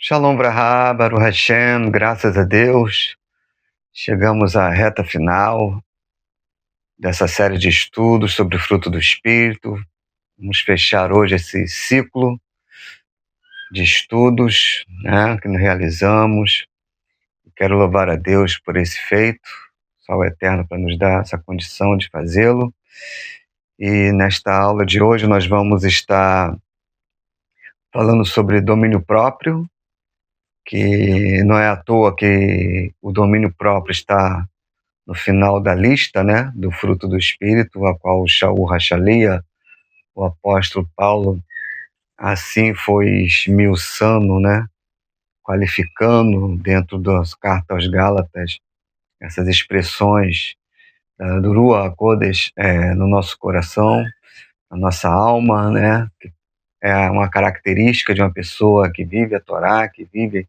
Shalom Brahá, Baruch Hashem, graças a Deus, chegamos à reta final dessa série de estudos sobre o fruto do Espírito. Vamos fechar hoje esse ciclo de estudos, que nós realizamos. Quero louvar a Deus por esse feito, só o Eterno para nos dar essa condição de fazê-lo. E nesta aula de hoje nós vamos estar falando sobre domínio próprio, que não é à toa que o domínio próprio está no final da lista, do fruto do Espírito, a qual o Shaul Hachalia, o apóstolo Paulo, assim foi esmiuçando, qualificando dentro das cartas aos Gálatas, essas expressões do Ruach HaKodesh no nosso coração, na nossa alma, que é uma característica de uma pessoa que vive a Torá, que vive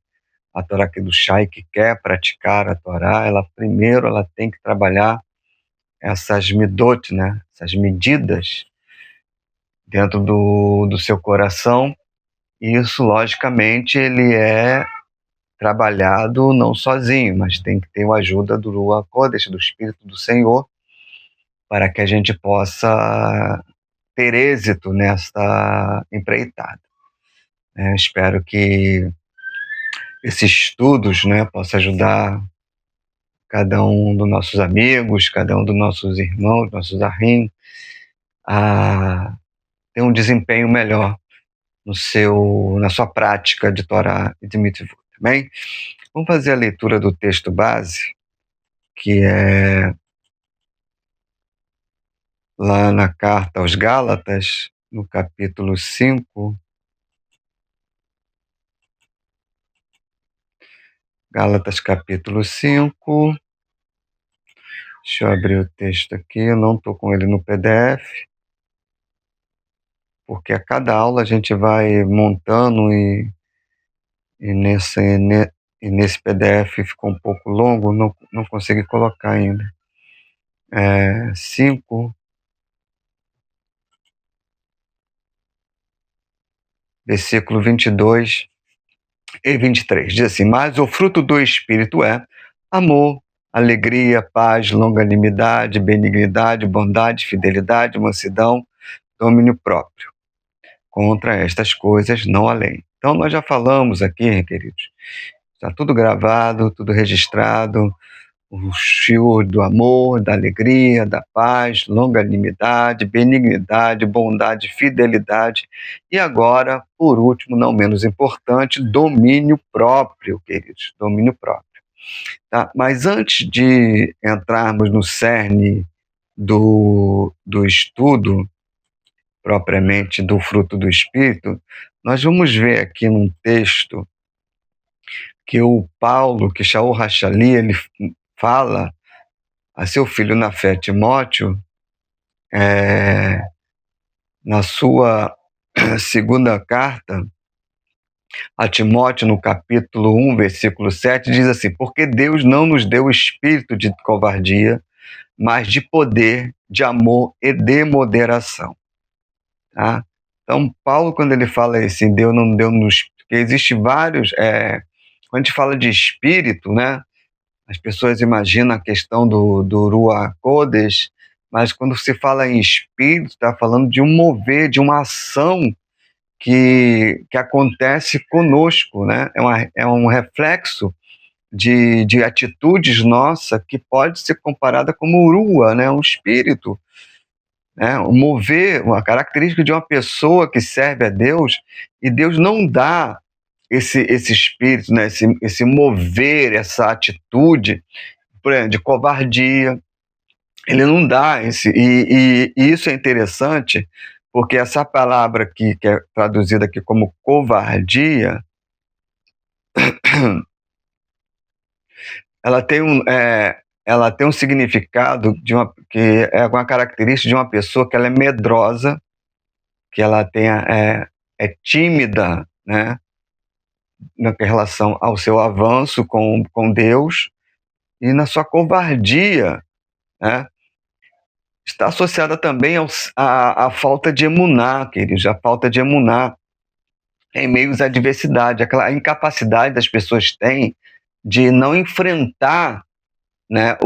a Torá Kedushá e que quer praticar a Torá. Primeiro ela tem que trabalhar essas midot, essas medidas dentro do seu coração. E isso, logicamente, ele é trabalhado não sozinho, mas tem que ter a ajuda do Ruach HaKodesh, do Espírito do Senhor, para que a gente possa ter êxito nesta empreitada. Espero que esses estudos possam ajudar cada um dos nossos amigos, cada um dos nossos irmãos, nossos ahim, a ter um desempenho melhor na sua prática de Torá e de Mitzvot. Também vamos fazer a leitura do texto base, que é lá na carta aos Gálatas, no capítulo 5. Gálatas, capítulo 5. Deixa eu abrir o texto aqui, eu não estou com ele no PDF, porque a cada aula a gente vai montando e nesse PDF ficou um pouco longo, não consegui colocar ainda. 5, versículo 22 e 23. Diz assim: mas o fruto do Espírito é amor, alegria, paz, longanimidade, benignidade, bondade, fidelidade, mansidão, domínio próprio. Contra estas coisas não há lei. Então nós já falamos aqui, queridos, está tudo gravado, tudo registrado, o shiur do amor, da alegria, da paz, longanimidade, benignidade, bondade, fidelidade e agora, por último, não menos importante, domínio próprio, queridos, domínio próprio. Tá? Mas antes de entrarmos no cerne do estudo propriamente do fruto do Espírito, nós vamos ver aqui num texto que o Paulo, que Shaul Hachalia, ele fala a seu filho na fé, Timóteo, na sua segunda carta a Timóteo, no capítulo 1, versículo 7, diz assim: porque Deus não nos deu o espírito de covardia, mas de poder, de amor e de moderação. Tá? Então, Paulo, quando ele fala assim, Deus não deu nos... Porque existe vários... quando a gente fala de espírito, as pessoas imaginam a questão do Ruach HaKodesh, mas quando se fala em espírito, está falando de um mover, de uma ação que acontece conosco, É um reflexo de atitudes nossas que pode ser comparada como Ruach, um espírito, um mover, uma característica de uma pessoa que serve a Deus, e Deus não dá esse espírito, esse mover, essa atitude, por exemplo, de covardia. Ele não dá e isso é interessante, porque essa palavra aqui, que é traduzida aqui como covardia, ela tem um significado que é uma característica de uma pessoa que ela é medrosa, que ela é tímida, na relação ao seu avanço com Deus, e na sua covardia, está associada também à falta de emuná, queridos, a falta de emuná. em meio às adversidades, aquela incapacidade das pessoas têm de não enfrentar, né,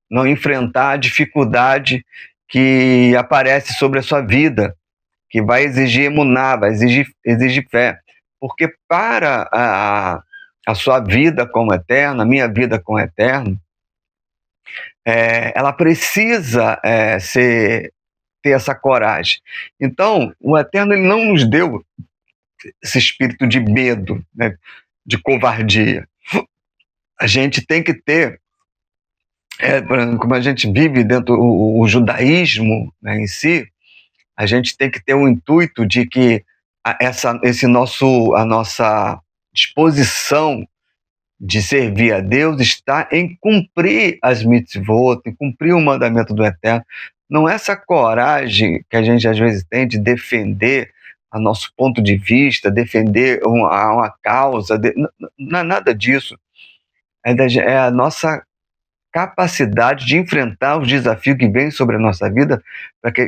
não enfrentar a dificuldade que aparece sobre a sua vida, que vai exigir emuná, vai exigir fé. Porque para a sua vida como eterna, a minha vida como eterno, ela precisa ter essa coragem. Então, o Eterno ele não nos deu esse espírito de medo, né, de covardia. A gente tem que ter, como a gente vive dentro o judaísmo, né, em si, a gente tem que ter um intuito de que a nossa disposição de servir a Deus está em cumprir as mitzvot, em cumprir o mandamento do Eterno. Não é essa coragem que a gente às vezes tem de defender a nosso ponto de vista, defender uma causa, não é nada disso. É a nossa capacidade de enfrentar os desafios que vêm sobre a nossa vida,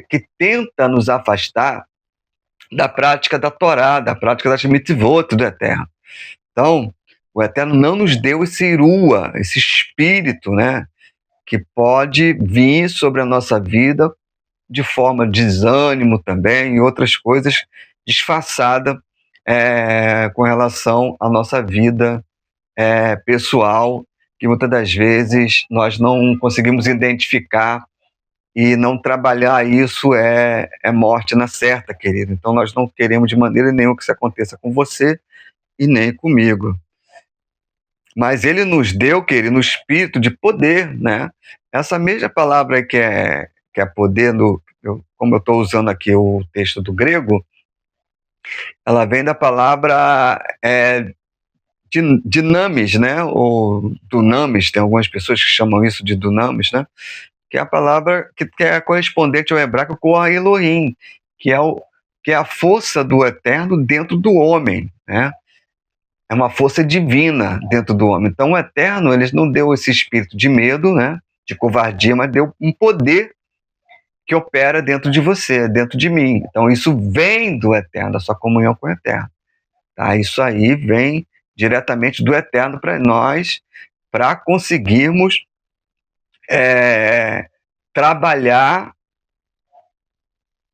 que tenta nos afastar da prática da Torá, da prática das mitzvot do Eterno. Então, o Eterno não nos deu esse irua, esse espírito, né, que pode vir sobre a nossa vida de forma de desânimo também e outras coisas disfarçada com relação à nossa vida pessoal, que muitas das vezes nós não conseguimos identificar, e não trabalhar isso é morte na certa, querido. Então nós não queremos de maneira nenhuma que isso aconteça com você e nem comigo. Mas ele nos deu, querido, no espírito de poder, né? Essa mesma palavra que é poder, como eu estou usando aqui o texto do grego, ela vem da palavra dinamis, né? Ou dunamis, tem algumas pessoas que chamam isso de dunamis, né? Que é a palavra que é correspondente ao hebraico com a Elohim, que é a força do Eterno dentro do homem, né? É uma força divina dentro do homem. Então, o Eterno, ele não deu esse espírito de medo, né? De covardia, mas deu um poder que opera dentro de você, dentro de mim. Então, isso vem do Eterno, da sua comunhão com o Eterno. Tá? Isso aí vem diretamente do Eterno para nós, para conseguirmos trabalhar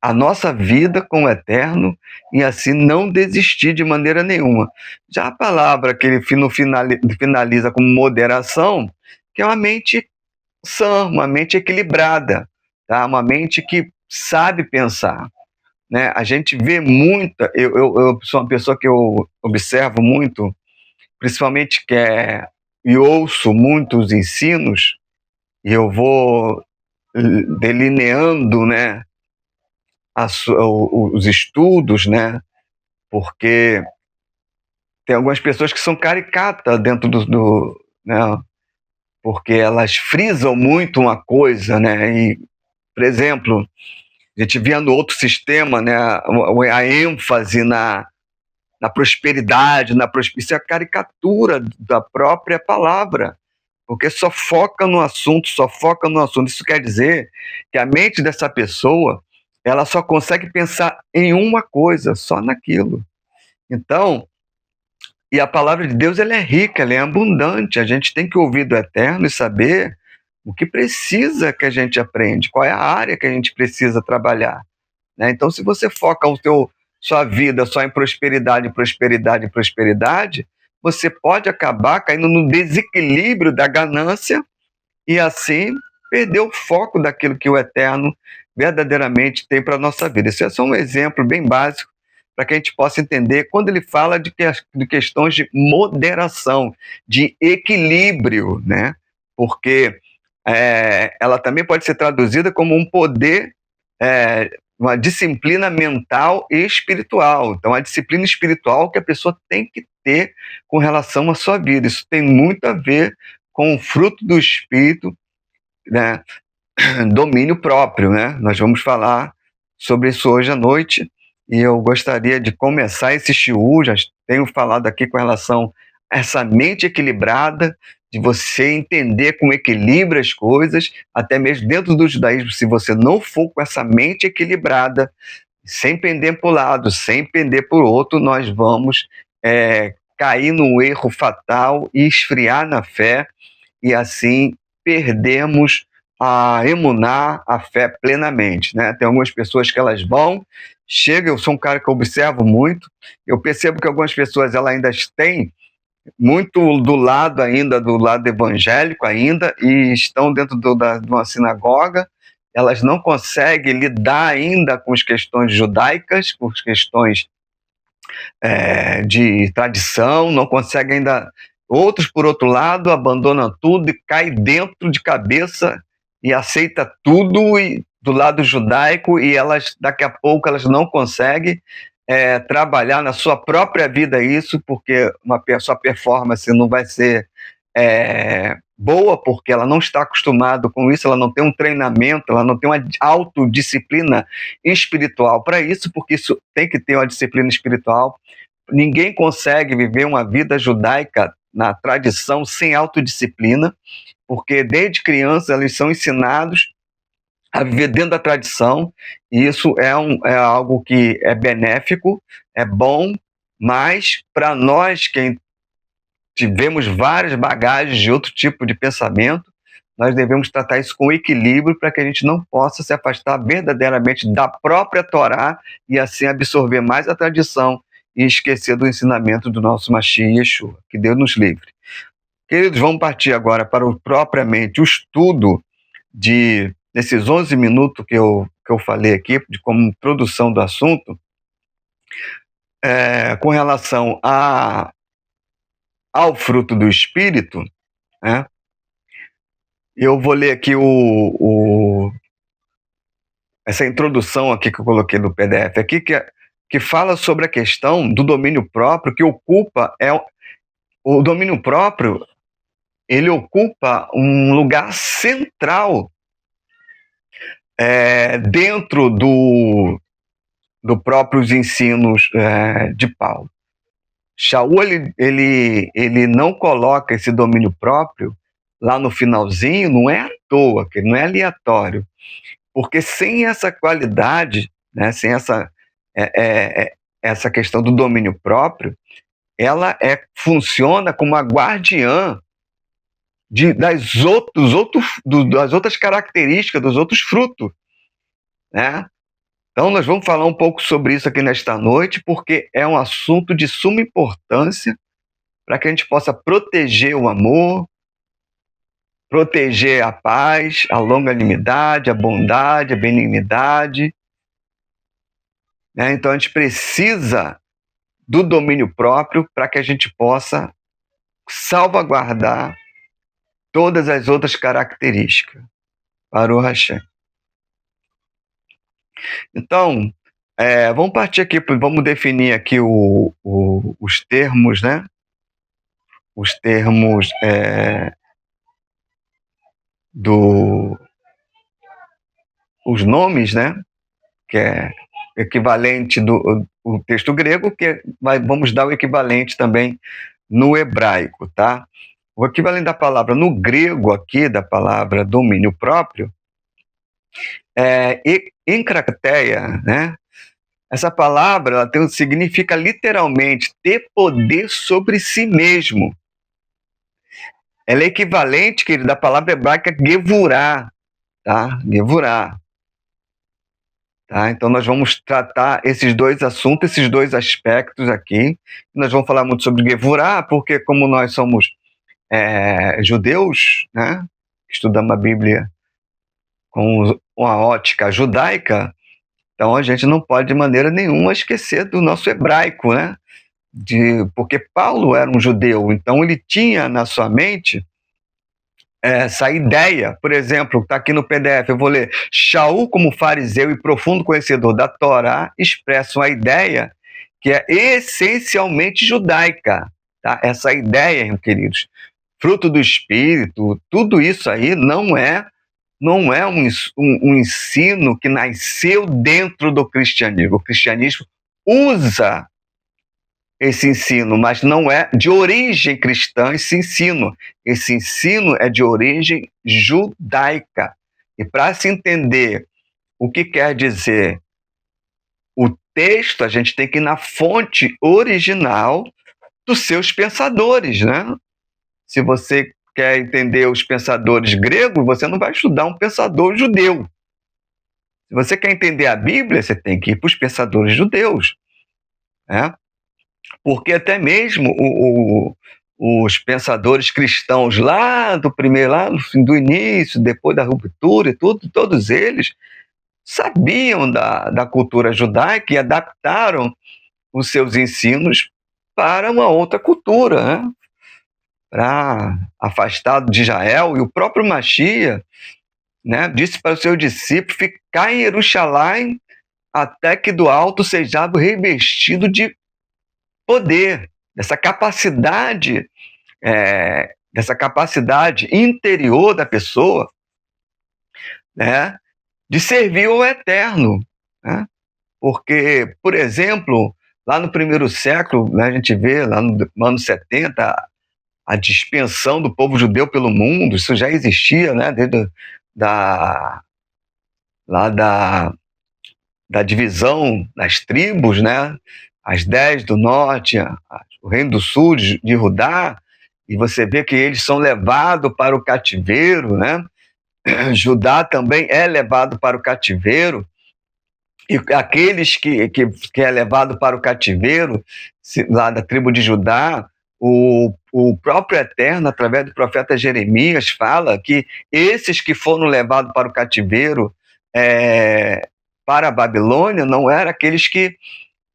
a nossa vida com o Eterno e assim não desistir de maneira nenhuma. Já a palavra que ele finaliza com moderação, que é uma mente sã, uma mente equilibrada, tá? Uma mente que sabe pensar, né? A gente vê muita, eu sou uma pessoa que eu observo muito, principalmente e ouço muitos ensinos, e eu vou delineando, né, os estudos, né, porque tem algumas pessoas que são caricatas dentro né, porque elas frisam muito uma coisa, né, e, por exemplo, a gente via no outro sistema, né, a ênfase na prosperidade, isso é a caricatura da própria palavra, porque só foca no assunto, só foca no assunto. Isso quer dizer que a mente dessa pessoa, ela só consegue pensar em uma coisa, só naquilo. Então, e a palavra de Deus, ela é rica, ela é abundante. A gente tem que ouvir do Eterno e saber o que precisa que a gente aprende, qual é a área que a gente precisa trabalhar, né? Então, se você foca sua vida só em prosperidade, prosperidade, prosperidade, você pode acabar caindo no desequilíbrio da ganância e assim perder o foco daquilo que o Eterno verdadeiramente tem para a nossa vida. Isso é só um exemplo bem básico para que a gente possa entender quando ele fala de questões de moderação, de equilíbrio, né? Porque ela também pode ser traduzida como um poder, uma disciplina mental e espiritual. Então, a disciplina espiritual que a pessoa tem que ter com relação à sua vida. Isso tem muito a ver com o fruto do Espírito, né? Domínio próprio, né? Nós vamos falar sobre isso hoje à noite e eu gostaria de começar esse shiur, já tenho falado aqui com relação a essa mente equilibrada, de você entender como equilibra as coisas, até mesmo dentro do judaísmo, se você não for com essa mente equilibrada, Sem pender para o lado, sem pender para o outro, nós vamos cair no erro fatal e esfriar na fé, e assim perdemos a emuná, a fé plenamente, né? Tem algumas pessoas que elas chegam, eu sou um cara que observo muito, eu percebo que algumas pessoas elas ainda têm muito do lado evangélico ainda, e estão dentro de uma sinagoga, elas não conseguem lidar ainda com as questões judaicas, com as questões de tradição, não conseguem ainda. Outros, por outro lado, abandonam tudo e caem dentro de cabeça e aceita tudo do lado judaico, e elas, daqui a pouco, elas não conseguem trabalhar na sua própria vida isso, porque sua performance não vai ser boa, porque ela não está acostumada com isso, ela não tem um treinamento, ela não tem uma autodisciplina espiritual para isso, porque isso tem que ter uma disciplina espiritual. Ninguém consegue viver uma vida judaica na tradição sem autodisciplina, porque desde criança eles são ensinados a viver dentro da tradição, e isso é algo que é benéfico, é bom, mas para nós, quem tivemos várias bagagens de outro tipo de pensamento, nós devemos tratar isso com equilíbrio para que a gente não possa se afastar verdadeiramente da própria Torá e assim absorver mais a tradição e esquecer do ensinamento do nosso Mashiach Yeshua. Que Deus nos livre. Queridos, vamos partir agora para propriamente o estudo desses 11 minutos que eu falei aqui, como introdução do assunto, com relação ao fruto do Espírito, né? Eu vou ler aqui essa introdução aqui que eu coloquei no PDF aqui, que fala sobre a questão do domínio próprio, que ocupa o domínio próprio, ele ocupa um lugar central dentro do próprios ensinos de Paulo. Shaul, ele não coloca esse domínio próprio lá no finalzinho, não é à toa, que não é aleatório, porque sem essa qualidade, né, sem essa questão do domínio próprio, ela funciona como a guardiã das outras características, dos outros frutos, né? Então, nós vamos falar um pouco sobre isso aqui nesta noite, porque é um assunto de suma importância para que a gente possa proteger o amor, proteger a paz, a longanimidade, a bondade, a benignidade, né? Então, a gente precisa do domínio próprio para que a gente possa salvaguardar todas as outras características. Baruch Hashem. Então, vamos partir aqui, vamos definir aqui os termos, né? Os termos os nomes, né? Que é equivalente do texto grego, vamos dar o equivalente também no hebraico, tá? O equivalente da palavra no grego aqui, da palavra domínio próprio, enkrateia, né? Essa palavra significa literalmente ter poder sobre si mesmo. Ela é equivalente, querido, da palavra hebraica gevurá, tá? Gevurá. Tá? Então nós vamos tratar esses dois assuntos, esses dois aspectos aqui. Nós vamos falar muito sobre gevurá, porque como nós somos judeus, né? Estudamos a Bíblia com uma ótica judaica, então a gente não pode de maneira nenhuma esquecer do nosso hebraico, né? Porque Paulo era um judeu, então ele tinha na sua mente essa ideia. Por exemplo, está aqui no PDF, eu vou ler: Shaul, como fariseu e profundo conhecedor da Torá, expressa uma ideia que é essencialmente judaica, tá? Essa ideia, queridos, fruto do Espírito, tudo isso aí não é um ensino que nasceu dentro do cristianismo. O cristianismo usa esse ensino, mas não é de origem cristã esse ensino. Esse ensino é de origem judaica. E para se entender o que quer dizer texto, a gente tem que ir na fonte original dos seus pensadores, né? Se você quer entender os pensadores gregos, você não vai estudar um pensador judeu. Se você quer entender a Bíblia, você tem que ir para os pensadores judeus, né? Porque até mesmo os pensadores cristãos lá do primeiro, lá do início, depois da ruptura e tudo, todos eles sabiam da cultura judaica e adaptaram os seus ensinos para uma outra cultura, né? Para afastado de Israel, e o próprio Machia, né, disse para o seu discípulo ficar em Jerusalém até que do alto sejava revestido de poder, dessa capacidade interior da pessoa, né, de servir ao eterno, né? Porque, por exemplo, lá no primeiro século, né, a gente vê lá no ano 70 a dispersão do povo judeu pelo mundo. Isso já existia, né, desde da, lá da divisão das tribos, né, as 10 do norte, o reino do sul de Judá, e você vê que eles são levados para o cativeiro, né? Judá também é levado para o cativeiro, e aqueles que é levado para o cativeiro, lá da tribo de Judá, o próprio Eterno, através do profeta Jeremias, fala que esses que foram levados para o cativeiro, para a Babilônia, não eram aqueles que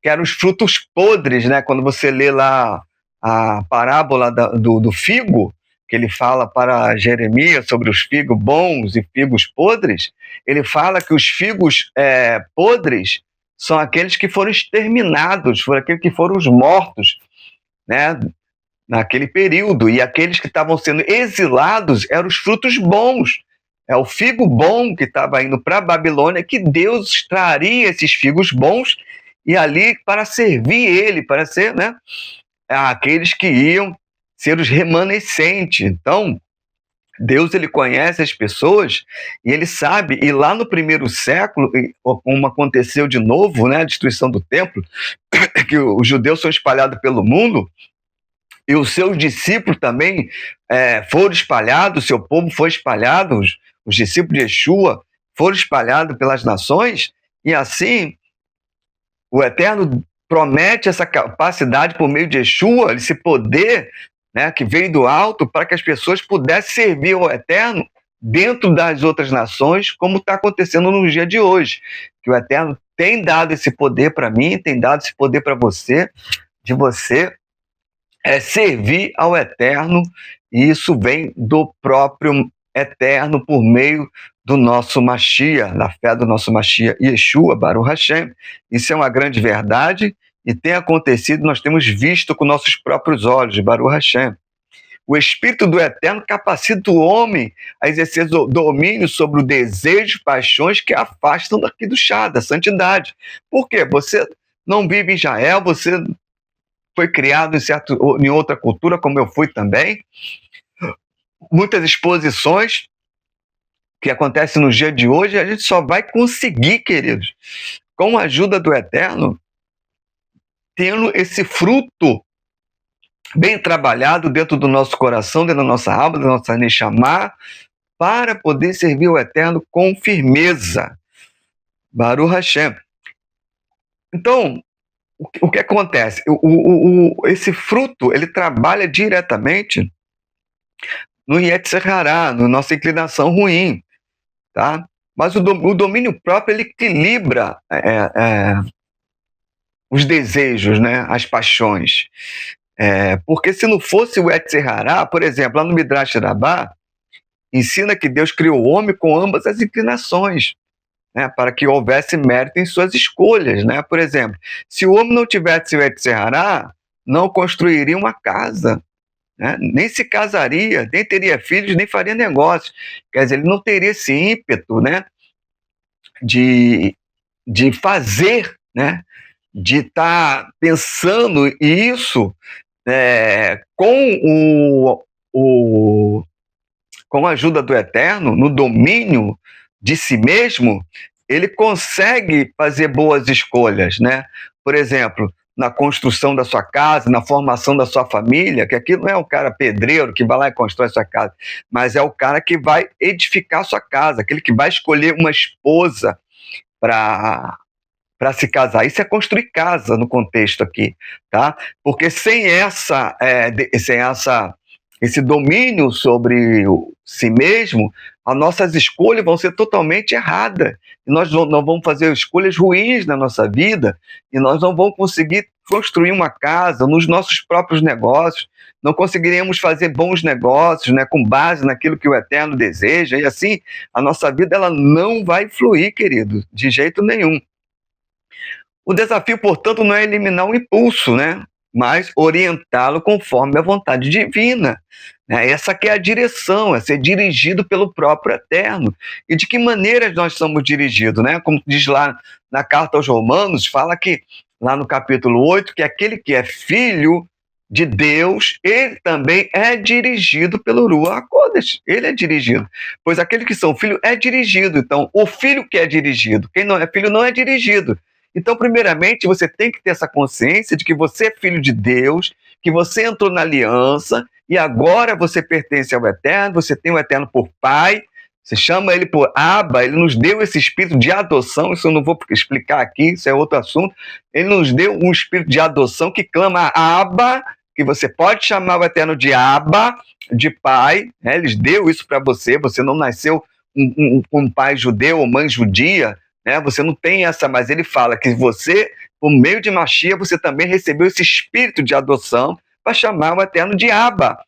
eram os frutos podres, né? Quando você lê lá a parábola do figo, que ele fala para Jeremias sobre os figos bons e figos podres, ele fala que os figos podres são aqueles que foram exterminados, foram aqueles que foram os mortos, né, naquele período, e aqueles que estavam sendo exilados eram os frutos bons. É o figo bom que estava indo para a Babilônia, que Deus traria esses figos bons e ali para servir ele, para ser, né, aqueles que iam ser os remanescentes. Então, Deus, ele conhece as pessoas e ele sabe, e lá no primeiro século, como aconteceu de novo, né, a destruição do templo, que os judeus são espalhados pelo mundo, e os seus discípulos também foram espalhados, o seu povo foi espalhado, os discípulos de Yeshua foram espalhados pelas nações, e assim o Eterno promete essa capacidade por meio de Yeshua, esse poder, né, que veio do alto, para que as pessoas pudessem servir ao Eterno dentro das outras nações, como está acontecendo no dia de hoje. Que o Eterno tem dado esse poder para mim, tem dado esse poder para você, de você servir ao Eterno, e isso vem do próprio Eterno por meio do nosso Mashiach, da fé do nosso Mashiach, Yeshua, Baruch Hashem. Isso é uma grande verdade e tem acontecido, nós temos visto com nossos próprios olhos, Baruch Hashem. O Espírito do Eterno capacita o homem a exercer domínio sobre o desejo e paixões que afastam daqui do chá, da santidade. Por quê? Você não vive em Israel, você foi criado em outra cultura, como eu fui também. Muitas exposições que acontecem no dia de hoje, a gente só vai conseguir, queridos, com a ajuda do Eterno, tendo esse fruto bem trabalhado dentro do nosso coração, dentro da nossa alma, da nossa Neshama, para poder servir o Eterno com firmeza. Baruch Hashem. Então, o que acontece? Esse fruto, ele trabalha diretamente no Yetzer Hará, na nossa inclinação ruim, tá? Mas o domínio próprio, ele equilibra os desejos, né? As paixões. Porque se não fosse o Yetzer Hará, por exemplo, lá no Midrash Rabbah, ensina que Deus criou o homem com ambas as inclinações, né, para que houvesse mérito em suas escolhas, né? Por exemplo, se o homem não tivesse o Yetzer Hará, não construiria uma casa, né? Nem se casaria, nem teria filhos, nem faria negócios. Quer dizer, ele não teria esse ímpeto, né, de fazer, né, de estar pensando isso com a ajuda do Eterno, no domínio de si mesmo, ele consegue fazer boas escolhas, né? Por exemplo, na construção da sua casa, na formação da sua família, que aqui não é o cara pedreiro que vai lá e constrói sua casa, mas é o cara que vai edificar sua casa, aquele que vai escolher uma esposa para se casar. Isso é construir casa no contexto aqui, tá? Porque sem esse domínio sobre si mesmo, as nossas escolhas vão ser totalmente erradas. E nós não vamos fazer escolhas ruins na nossa vida e nós não vamos conseguir construir uma casa nos nossos próprios negócios, não conseguiremos fazer bons negócios, né, com base naquilo que o Eterno deseja, e assim a nossa vida ela não vai fluir, querido, de jeito nenhum. O desafio, portanto, não é eliminar o impulso, né? Mas orientá-lo conforme a vontade divina. Né? Essa que é a direção, é ser dirigido pelo próprio Eterno. E de que maneira nós somos dirigidos, né? Como diz lá na carta aos Romanos, fala que, lá no capítulo 8, que aquele que é filho de Deus, ele também é dirigido pelo Ruach HaKodesh. Ele é dirigido. Pois aquele que são filhos é dirigido. Então, o filho que é dirigido, quem não é filho não é dirigido. Então, primeiramente, você tem que ter essa consciência de que você é filho de Deus, que você entrou na aliança e agora você pertence ao Eterno, você tem o Eterno por Pai, você chama ele por Abba, ele nos deu esse espírito de adoção, isso eu não vou explicar aqui, isso é outro assunto. Ele nos deu um espírito de adoção que clama Abba, que você pode chamar o Eterno de Abba, de Pai, né? Ele deu isso para você, você não nasceu com um pai judeu ou mãe judia, né? Você não tem essa, mas ele fala que você, por meio de Machia, você também recebeu esse espírito de adoção para chamar o Eterno de Abba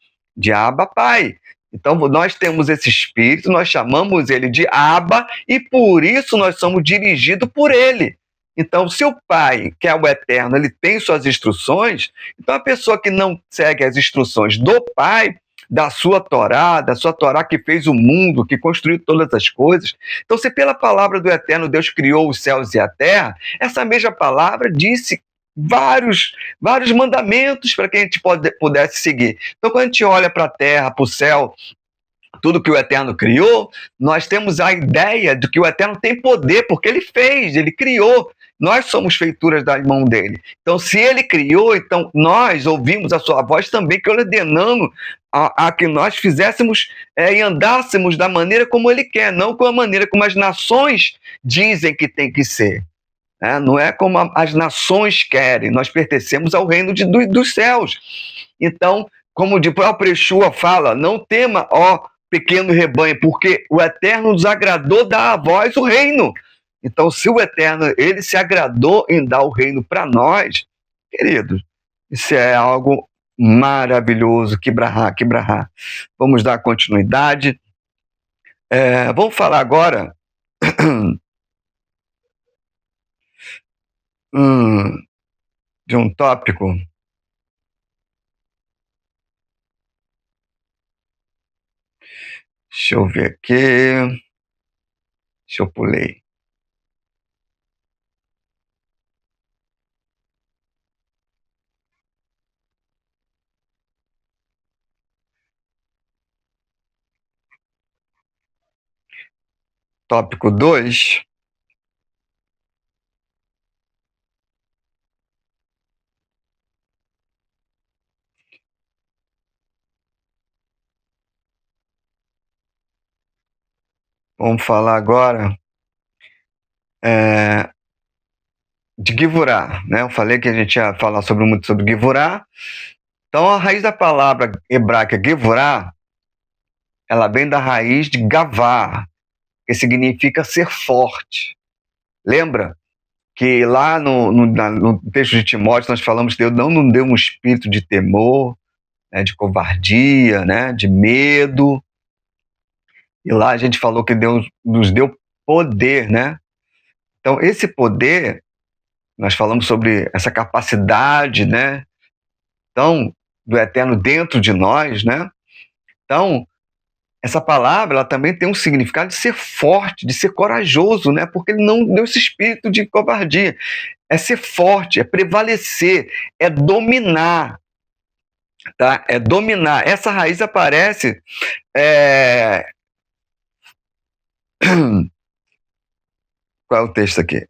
Pai. Então nós temos esse espírito, nós chamamos ele de Abba e por isso nós somos dirigidos por ele. Então, se o Pai, que é o Eterno, ele tem suas instruções, então a pessoa que não segue as instruções do Pai, da sua Torá que fez o mundo, que construiu todas as coisas. Então, se pela palavra do Eterno Deus criou os céus e a terra, essa mesma palavra disse vários mandamentos para que a gente pudesse seguir. Então, quando a gente olha para a terra, para o céu, tudo que o Eterno criou, nós temos a ideia de que o Eterno tem poder, porque ele fez, ele criou. Nós somos feituras da mão dele. Então, se ele criou, então nós ouvimos a sua voz também, que ordenando a que nós fizéssemos e andássemos da maneira como ele quer, não com a maneira como as nações dizem que tem que ser. Não é como as nações querem, nós pertencemos ao reino dos céus. Então, como o próprio Yeshua fala, não tema, ó pequeno rebanho, porque o Eterno nos agradou dar a vós o reino. Então, se o Eterno, ele se agradou em dar o reino para nós, queridos, isso é algo maravilhoso, que brahá. Vamos dar continuidade. Vamos falar agora de um tópico. Deixa eu ver aqui. Deixa eu pulei. Tópico 2. Vamos falar agora de Givurá, né? Eu falei que a gente ia falar muito sobre Givurá. Então, a raiz da palavra hebraica Givurá, ela vem da raiz de Gavar, que significa ser forte. Lembra que lá no texto de Timóteo nós falamos que Deus não nos deu um espírito de temor, né, de covardia, né, de medo. E lá a gente falou que Deus nos deu poder, né? Então, esse poder, nós falamos sobre essa capacidade, né? Então, do Eterno dentro de nós, né? Então, essa palavra, ela também tem um significado de ser forte, de ser corajoso, né? Porque ele não deu esse espírito de covardia. É ser forte, é prevalecer, é dominar, tá? É dominar. Essa raiz aparece Qual é o texto aqui?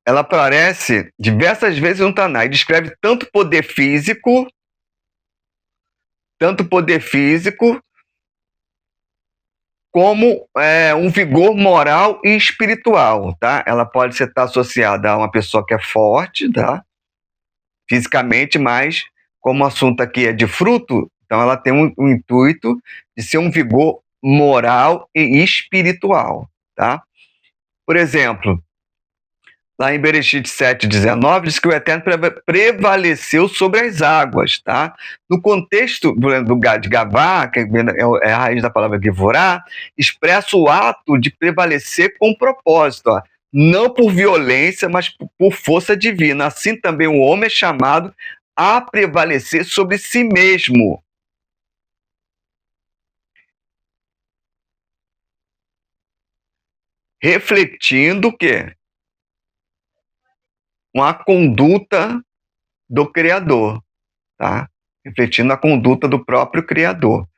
Ela aparece diversas vezes no Tanakh e descreve tanto poder físico como um vigor moral e espiritual, tá? Ela pode estar associada a uma pessoa que é forte, tá? Fisicamente, mas como o assunto aqui é de fruto, então ela tem um intuito de ser um vigor moral e espiritual, tá? Por exemplo, lá em Bereshit 7:19, diz que o Eterno prevaleceu sobre as águas, tá? No contexto de Gavá, que é a raiz da palavra Givorá, expressa o ato de prevalecer com propósito, ó, não por violência, mas por força divina. Assim também o homem é chamado a prevalecer sobre si mesmo. Refletindo o quê? Uma conduta do Criador, tá? Refletindo a conduta do próprio Criador.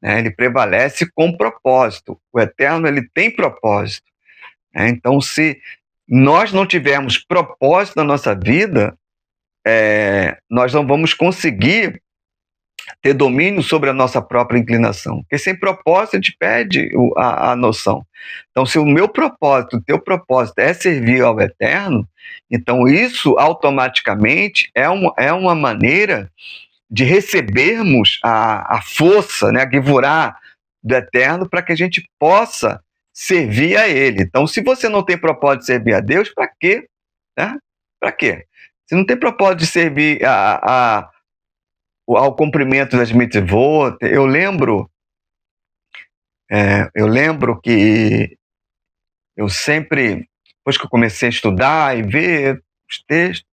Né? Ele prevalece com propósito. O Eterno, ele tem propósito. Né? Então, se nós não tivermos propósito na nossa vida, nós não vamos conseguir ter domínio sobre a nossa própria inclinação. Porque sem propósito a gente perde a noção. Então, se o meu propósito, o teu propósito é servir ao Eterno, então isso automaticamente é uma maneira de recebermos a força, né, a Givurá do Eterno, para que a gente possa servir a Ele. Então, se você não tem propósito de servir a Deus, para quê? Né? Para quê? Se não tem propósito de servir ao cumprimento das mitzvot, eu lembro que eu sempre, depois que eu comecei a estudar e ver os textos,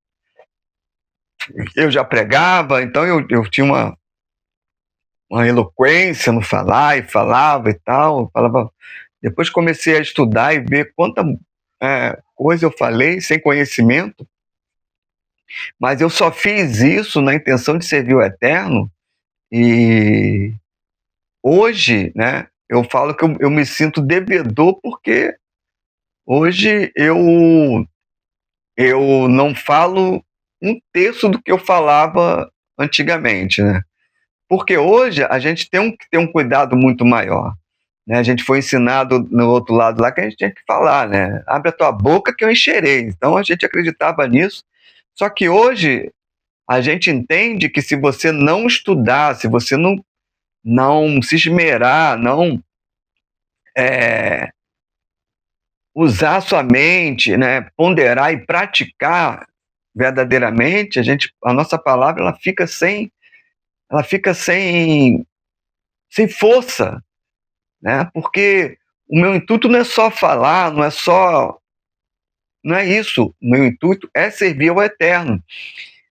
eu já pregava, então eu tinha uma eloquência no falar, e falava e tal, falava. Depois comecei a estudar e ver quanta coisa eu falei sem conhecimento, mas eu só fiz isso na intenção de servir o Eterno, e hoje, né, eu falo que eu me sinto devedor, porque hoje eu não falo um terço do que eu falava antigamente, né? Porque hoje a gente tem que ter um cuidado muito maior. Né? A gente foi ensinado no outro lado lá que a gente tinha que falar, né? Abre a tua boca que eu encherei. Então a gente acreditava nisso. Só que hoje a gente entende que se você não estudar, se você não se esmerar, não usar a sua mente, né? Ponderar e praticar verdadeiramente, a nossa palavra ela fica sem força, né? Porque o meu intuito não é só falar, não é isso. O meu intuito é servir ao Eterno.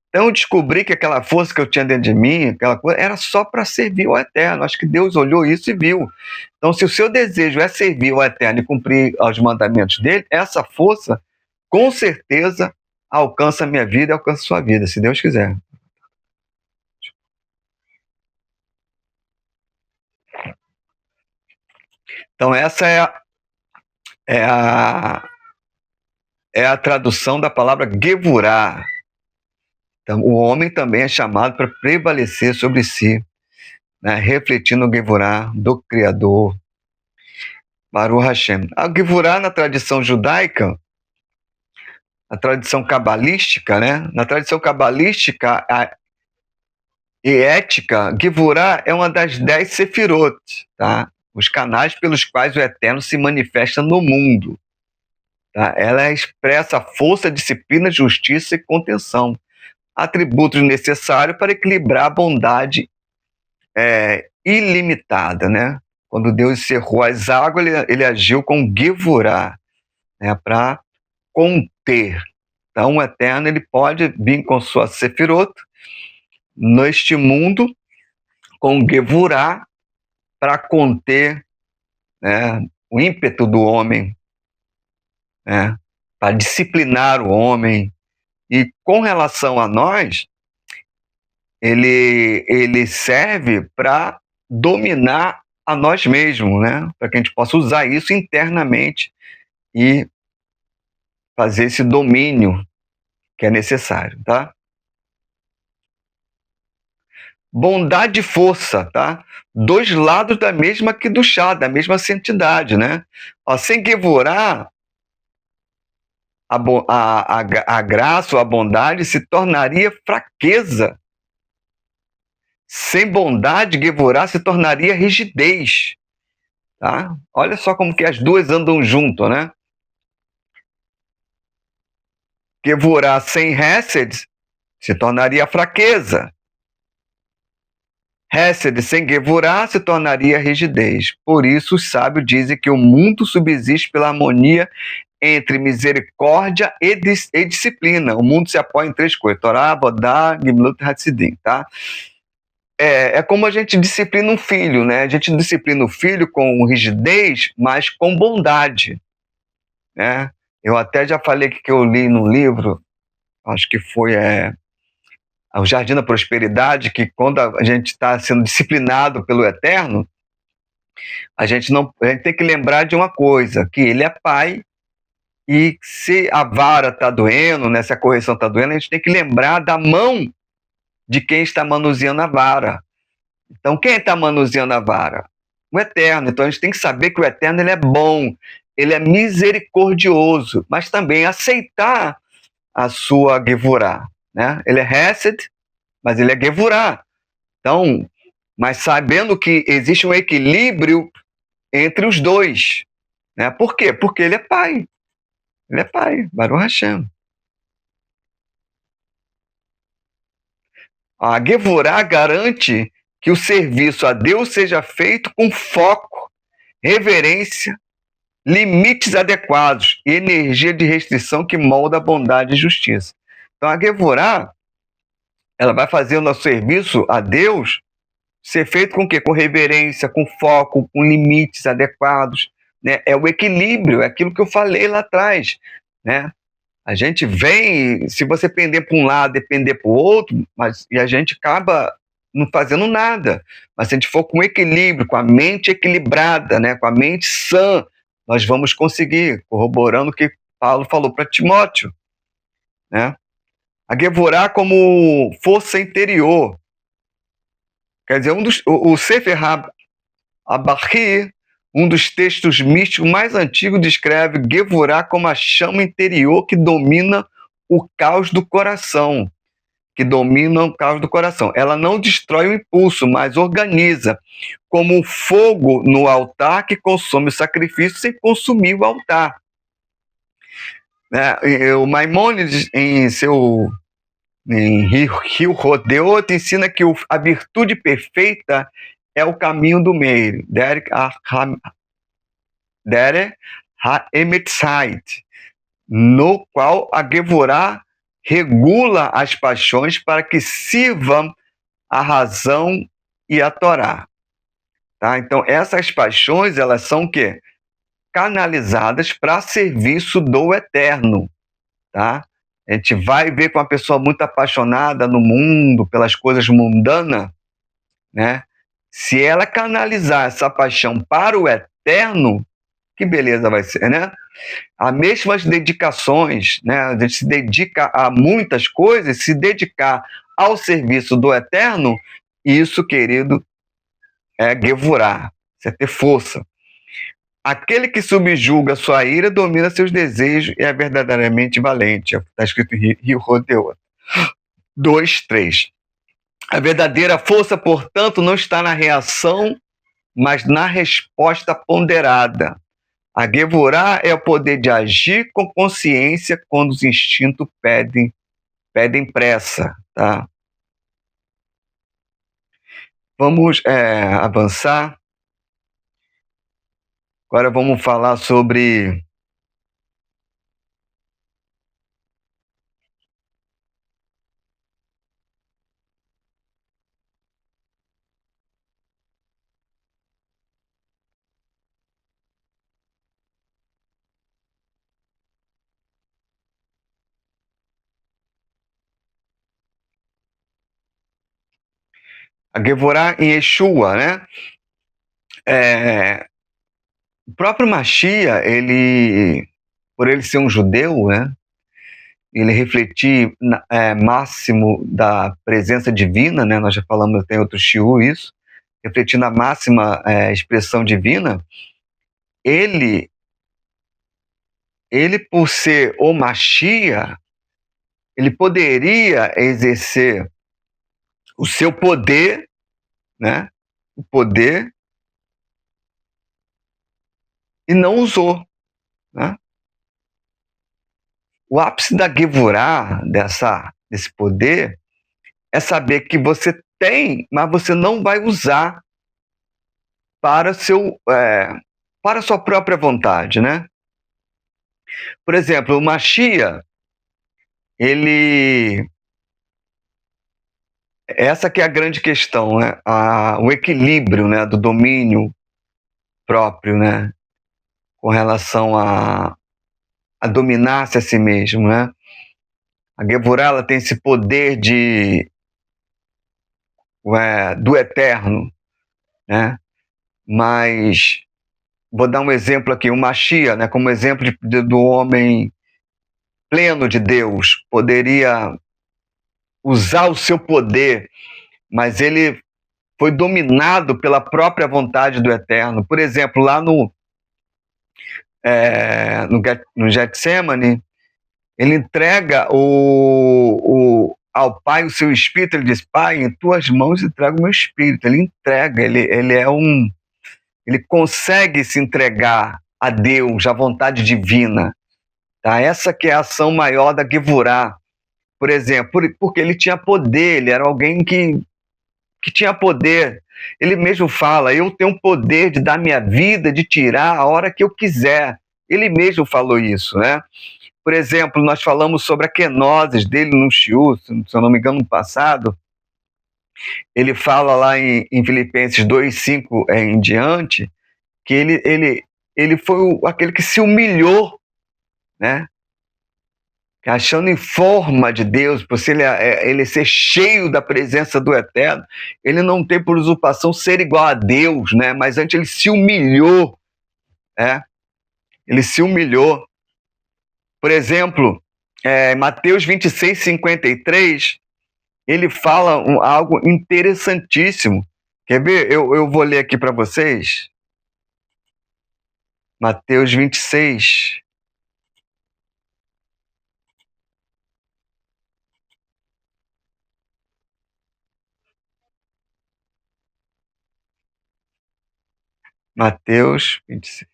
Então eu descobri que aquela força que eu tinha dentro de mim, aquela coisa, era só para servir ao Eterno. Acho que Deus olhou isso e viu. Então, se o seu desejo é servir ao Eterno e cumprir os mandamentos dele, essa força, com certeza, alcança a minha vida e alcança a sua vida, se Deus quiser. Então, essa é a, é a tradução da palavra Gevurah. Então, o homem também é chamado para prevalecer sobre si, né, refletindo o Gevurah do Criador, Baruch Hashem. A Gevurah, na tradição judaica, a tradição cabalística, né? Na tradição cabalística e ética, Gevurah é uma das 10 sefirot, tá? Os canais pelos quais o Eterno se manifesta no mundo. Tá? Ela expressa força, disciplina, justiça e contenção, atributos necessários para equilibrar a bondade ilimitada, né? Quando Deus cerrou as águas, ele agiu com Gevurah, né? Para conter. Então, o Eterno ele pode vir com sua sefirot neste mundo com Gevurah para conter, né, o ímpeto do homem, né, para disciplinar o homem. E com relação a nós, ele serve para dominar a nós mesmos, né? Para que a gente possa usar isso internamente e fazer esse domínio que é necessário, tá? Bondade e força, tá? Dois lados da mesma que do chá, da mesma santidade, né? Ó, sem Gevurah, a graça ou a bondade se tornaria fraqueza. Sem bondade, Gevurah se tornaria rigidez. Tá? Olha só como que as duas andam junto, né? Gevurah sem Hesed se tornaria fraqueza. Hesed sem Gevurah se tornaria rigidez. Por isso, os sábios dizem que o mundo subsiste pela harmonia entre misericórdia e disciplina. O mundo se apoia em três coisas: Torá, Avodah, Gemilut e Hassidim, tá? É como a gente disciplina um filho, né? A gente disciplina o filho com rigidez, mas com bondade, né? Eu até já falei que eu li no livro, acho que foi o Jardim da Prosperidade, que quando a gente está sendo disciplinado pelo Eterno, a gente tem que lembrar de uma coisa, que ele é pai, e se a vara está doendo, né, se a correção está doendo, a gente tem que lembrar da mão de quem está manuseando a vara. Então, quem está manuseando a vara? O Eterno. Então, a gente tem que saber que o Eterno ele é bom, ele é misericordioso, mas também aceitar a sua Gevurah, né? Ele é Hesed, mas ele é Gevurah. Então, mas sabendo que existe um equilíbrio entre os dois, né? Por quê? Porque ele é pai. Ele é pai, Baruch Hashem. A Gevurah garante que o serviço a Deus seja feito com foco, reverência, limites adequados e energia de restrição que molda a bondade e justiça. Então, a Gevurah, ela vai fazer o nosso serviço a Deus ser feito com o quê? Com reverência, com foco, com limites adequados, né? É o equilíbrio, é aquilo que eu falei lá atrás, né? A gente vem, se você pender para um lado e pender para o outro, e a gente acaba não fazendo nada. Mas se a gente for com equilíbrio, com a mente equilibrada, né? Com a mente sã, nós vamos conseguir, corroborando o que Paulo falou para Timóteo, né? A Gevurah como força interior. Quer dizer, o Sefer Abachi, um dos textos místicos mais antigos, descreve Gevurah como a chama interior que domina o caos do coração. Que domina o caos do coração. Ela não destrói o impulso, mas organiza, como um fogo no altar que consome o sacrifício sem consumir o altar. O Maimônides, em Rio Rodeot, ensina que a virtude perfeita é o caminho do meio, Derek HaEmetzait, no qual a Gevurah regula as paixões para que sirvam a razão e a Torá. Tá? Então, essas paixões, elas são o quê? Canalizadas para serviço do Eterno. Tá? A gente vai ver com uma pessoa muito apaixonada no mundo, pelas coisas mundanas, né? Se ela canalizar essa paixão para o Eterno, que beleza vai ser, né? As mesmas dedicações, né? A gente se dedica a muitas coisas, se dedicar ao serviço do Eterno, isso, querido, é Gevurah, isso é ter força. Aquele que subjuga sua ira domina seus desejos e é verdadeiramente valente. Está escrito em Rio Rodeot 2:3. A verdadeira força, portanto, não está na reação, mas na resposta ponderada. A Gevurah é o poder de agir com consciência quando os instintos pedem pressa. Tá? Vamos avançar. Agora vamos falar sobre A Gevorá em Yeshua, né? O próprio Machia, por ele ser um judeu, né? Ele refletir máximo da presença divina, né? Nós já falamos, tem outro shiur isso, refletindo a máxima expressão divina. Ele por ser o Machia, ele poderia exercer o seu poder, né? O poder, e não usou, né? O ápice da Gevorá, desse poder, é saber que você tem, mas você não vai usar para para a sua própria vontade, né? Por exemplo, o Machia, essa que é a grande questão, né? O equilíbrio, né, do domínio próprio, né, com relação a dominar-se a si mesmo, né? A Gevorá, ela tem esse poder do eterno, né? Mas vou dar um exemplo aqui, o Machia, né, como exemplo do homem pleno de Deus, poderia usar o seu poder, mas ele foi dominado pela própria vontade do Eterno. Por exemplo, lá no Getsemane, ele entrega ao Pai o seu espírito. Ele diz: Pai, em tuas mãos entrego o meu espírito. Ele entrega, ele consegue se entregar a Deus, à vontade divina. Tá? Essa que é a ação maior da Gevorá. Por exemplo, porque ele tinha poder, ele era alguém que tinha poder. Ele mesmo fala: eu tenho poder de dar minha vida, de tirar a hora que eu quiser. Ele mesmo falou isso, né? Por exemplo, nós falamos sobre a kenosis dele no shiur, se eu não me engano, no passado. Ele fala lá em Filipenses 2:5 em diante, que ele foi aquele que se humilhou, né? Achando em forma de Deus, por ele ser cheio da presença do Eterno, ele não tem por usurpação ser igual a Deus, né? Mas antes ele se humilhou, né? Ele se humilhou. Por exemplo, Mateus 26:53, ele fala algo interessantíssimo. Quer ver? Eu vou ler aqui para vocês. Mateus 26. Mateus 26.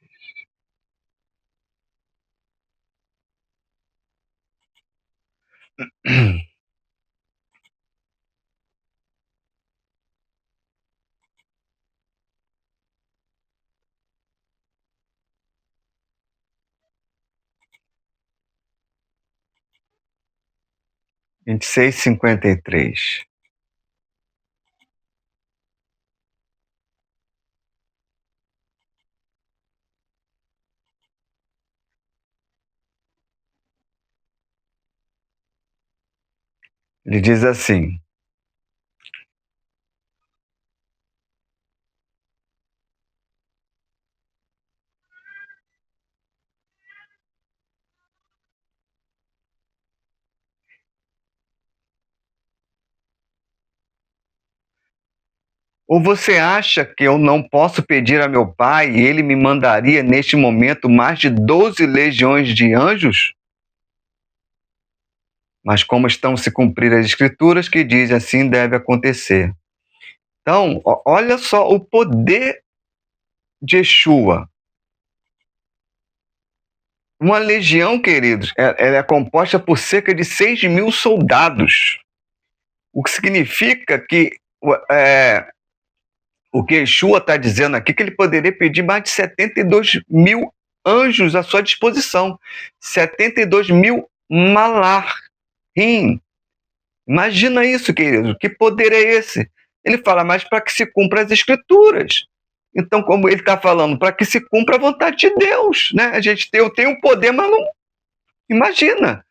Vinte e seis, 53. Ele diz assim: ou você acha que eu não posso pedir a meu pai e ele me mandaria neste momento mais de 12 legiões de anjos? Mas como estão se cumprir as escrituras que dizem assim deve acontecer. Então, olha só o poder de Yeshua. Uma legião, queridos, ela é composta por cerca de 6.000 soldados. O que significa que o que Yeshua está dizendo aqui, que ele poderia pedir mais de 72.000 anjos à sua disposição. 72.000 malachim. Imagina isso, querido. Que poder é esse? Ele fala, mas para que se cumpra as escrituras. Então, como ele está falando, para que se cumpra a vontade de Deus, né? Eu tenho um poder, mas não... Imagina.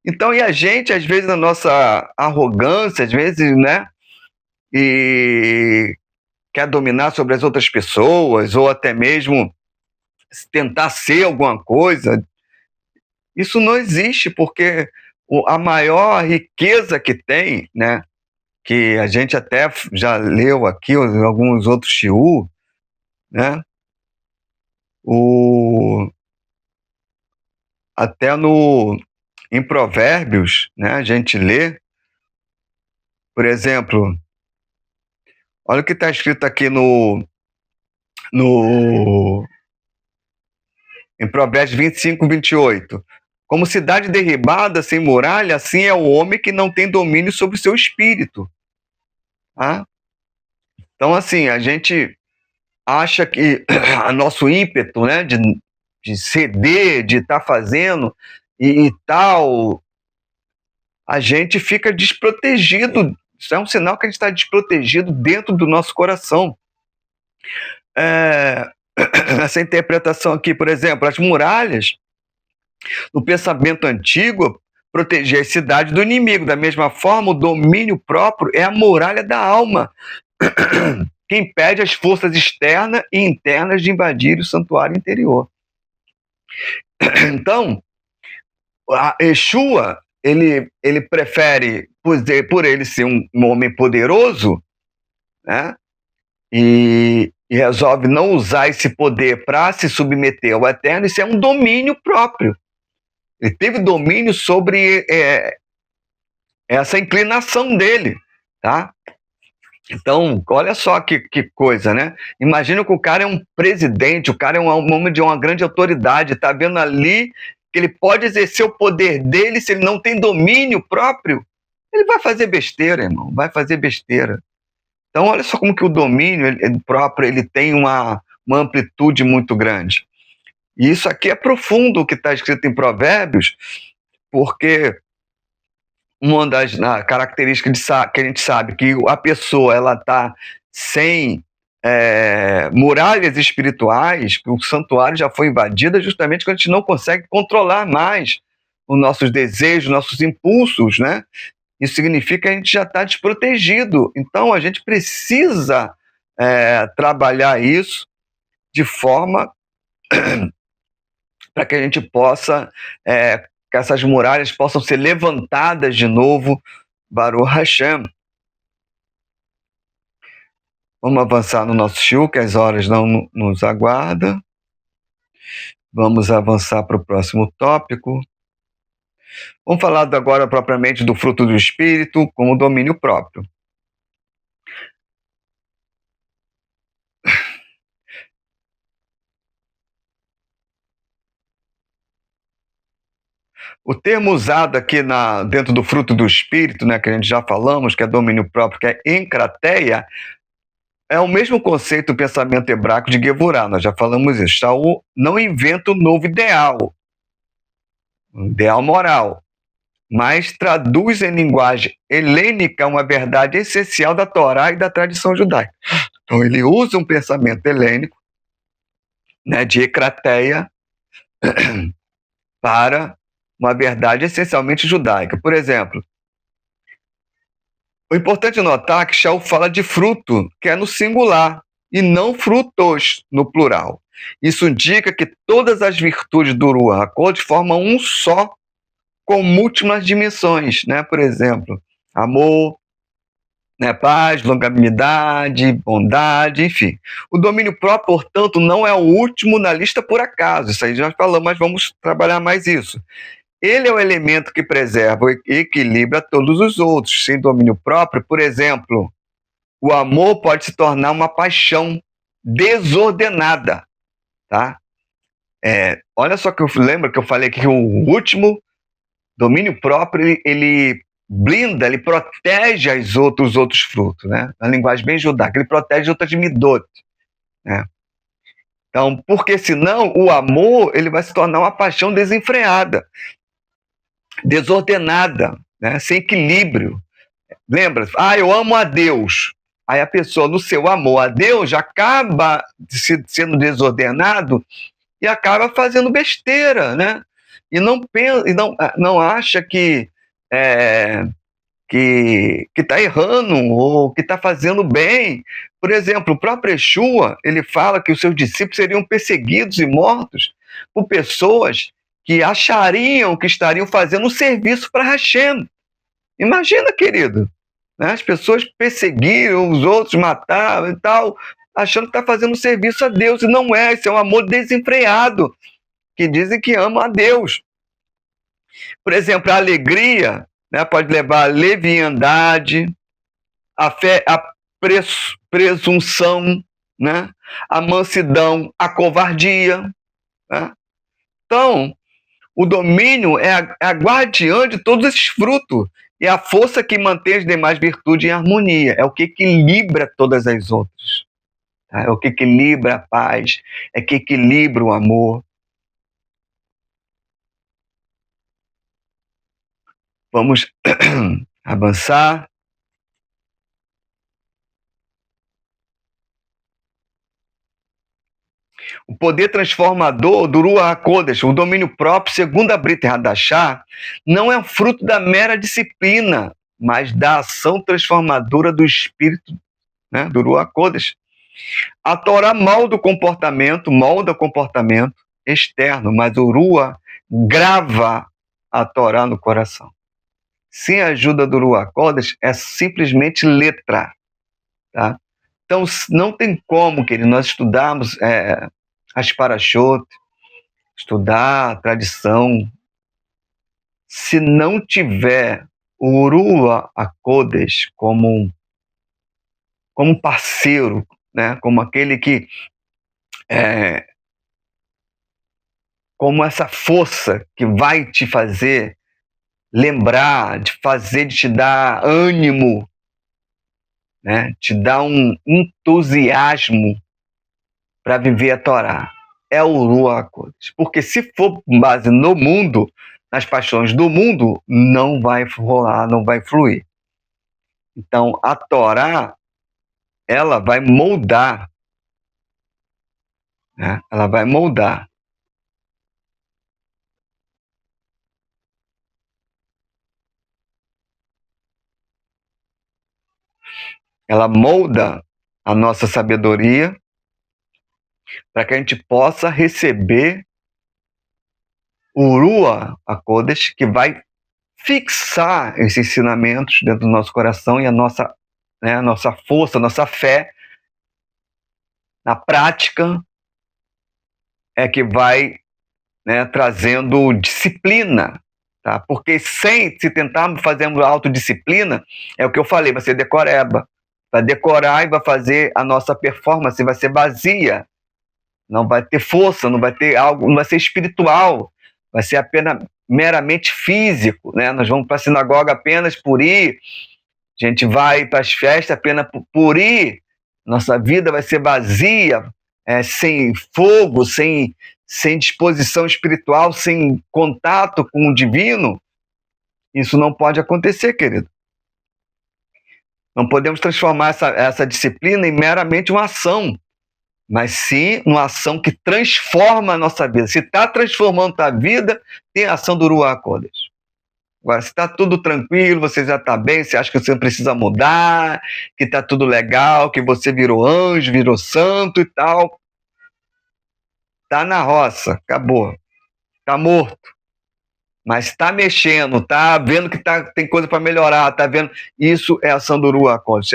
Então, e a gente, às vezes, na nossa arrogância, às vezes, né? e quer dominar sobre as outras pessoas, ou até mesmo tentar ser alguma coisa. Isso não existe, porque a maior riqueza que tem, né, que a gente até já leu aqui, alguns outros shiur, né, até em Provérbios, né, a gente lê, por exemplo, olha o que está escrito aqui no, em Provérbios 25, 28. Como cidade derribada, sem muralha, assim é o homem que não tem domínio sobre o seu espírito. Tá? Então, assim, a gente acha que o nosso ímpeto, né, de ceder, de estar fazendo e tal, a gente fica desprotegido. Isso é um sinal que a gente está desprotegido dentro do nosso coração. Essa interpretação aqui, por exemplo, as muralhas, no pensamento antigo, proteger as cidades do inimigo. Da mesma forma, o domínio próprio é a muralha da alma, que impede as forças externas e internas de invadir o santuário interior. Então, a Yeshua, ele prefere, por ele ser um homem poderoso, né, e resolve não usar esse poder para se submeter ao Eterno. Isso é um domínio próprio. Ele teve domínio sobre essa inclinação dele, tá? Então, olha só que coisa, né? Imagina que o cara é um presidente, o cara é um homem de uma grande autoridade, tá vendo ali que ele pode exercer o poder dele, se ele não tem domínio próprio, ele vai fazer besteira, irmão, vai fazer besteira. Então, olha só como que o domínio próprio ele tem uma amplitude muito grande. E isso aqui é profundo, o que está escrito em Provérbios, porque uma das características que a gente sabe que a pessoa ela está sem muralhas espirituais, que o santuário já foi invadido, justamente quando a gente não consegue controlar mais os nossos desejos, nossos impulsos, né? Isso significa que a gente já está desprotegido. Então, a gente precisa trabalhar isso de forma para que a gente possa, que essas muralhas possam ser levantadas de novo, Baruch Hashem. Vamos avançar no nosso shiur, que as horas não nos aguardam. Vamos avançar para o próximo tópico. Vamos falar agora propriamente do fruto do Espírito como domínio próprio. O termo usado aqui dentro do fruto do Espírito, né, que a gente já falamos, que é domínio próprio, que é encrateia, é o mesmo conceito do pensamento hebraico de Gevurah. Nós já falamos isso. Shaul não inventa um novo ideal, um ideal moral, mas traduz em linguagem helênica uma verdade essencial da Torá e da tradição judaica. Então, ele usa um pensamento helênico, né, de ecrateia, para uma verdade essencialmente judaica. Por exemplo, o importante é notar que Shaul fala de fruto, que é no singular, e não frutos, no plural. Isso indica que todas as virtudes do Ruach HaKodesh formam um só, com múltiplas dimensões, né? Por exemplo, amor, né? Paz, longanimidade, bondade, enfim. O domínio próprio, portanto, não é o último na lista por acaso. Isso aí já falamos, mas vamos trabalhar mais isso. Ele é o elemento que preserva e equilibra todos os outros. Sem domínio próprio, por exemplo, o amor pode se tornar uma paixão desordenada, tá? Olha só que eu lembro que eu falei que o último domínio próprio, ele blinda, ele protege os outros frutos, né? Na linguagem bem judaica, ele protege outras midot, né? Então, porque senão o amor ele vai se tornar uma paixão desenfreada, desordenada, né? Sem equilíbrio. Lembra? Eu amo a Deus. Aí a pessoa, no seu amor a Deus, já acaba sendo desordenado e acaba fazendo besteira, né? E não pensa, e não acha que que está errando ou que está fazendo bem. Por exemplo, o próprio Yeshua, ele fala que os seus discípulos seriam perseguidos e mortos por pessoas que achariam que estariam fazendo um serviço para Hashem. Imagina, querido, né? As pessoas perseguiram os outros, mataram e tal, achando que está fazendo um serviço a Deus, e não é, isso é um amor desenfreado, que dizem que amam a Deus. Por exemplo, a alegria, né, pode levar a leviandade, a fé, a presunção, né, a mansidão, a covardia. Né? Então, o domínio é a guardiã de todos esses frutos, e a força que mantém as demais virtudes em harmonia, é o que equilibra todas as outras. Tá? É o que equilibra a paz, é o que equilibra o amor. Vamos avançar. O poder transformador do Ruach HaKodesh, o domínio próprio, segundo a Brit Hadashah, não é fruto da mera disciplina, mas da ação transformadora do Espírito, né, do Ruach HaKodesh. A Torá molda o comportamento externo, mas o Ruach grava a Torá no coração. Sem a ajuda do Ruach HaKodesh, é simplesmente letra. Tá? Então, não tem como, querido, nós estudarmos as parashot, estudar a tradição, se não tiver o Ruach HaKodesh como parceiro, né? Como aquele que como essa força que vai te fazer lembrar, de te dar ânimo, né? Te dar um entusiasmo para viver a Torá. É o Ruach HaKodesh. Porque se for com base no mundo, nas paixões do mundo, não vai rolar, não vai fluir. Então, a Torá, ela vai moldar, né? Ela vai moldar. Ela molda a nossa sabedoria para que a gente possa receber o Ruach HaKodesh, que vai fixar esses ensinamentos dentro do nosso coração, e a nossa força, a nossa fé na prática é que vai, né, trazendo disciplina, tá? Porque se tentarmos fazer uma autodisciplina, é o que eu falei, vai ser decoreba, vai decorar e vai fazer a nossa performance, vai ser vazia, não vai ter força, não vai ter algo, não vai ser espiritual, vai ser apenas meramente físico, né? Nós vamos para a sinagoga apenas por ir, a gente vai para as festas apenas por ir, nossa vida vai ser vazia, sem fogo, sem disposição espiritual, sem contato com o divino. Isso não pode acontecer, querido. Não podemos transformar essa disciplina em meramente uma ação, mas sim uma ação que transforma a nossa vida. Se está transformando a tua vida, tem a ação do Ruach HaKodesh. Agora, se está tudo tranquilo, você já está bem, você acha que você não precisa mudar, que está tudo legal, que você virou anjo, virou santo e tal, está na roça, acabou, está morto. Mas está mexendo, está vendo que tem coisa para melhorar, está vendo. Isso é a ação do Ruach HaKodesh.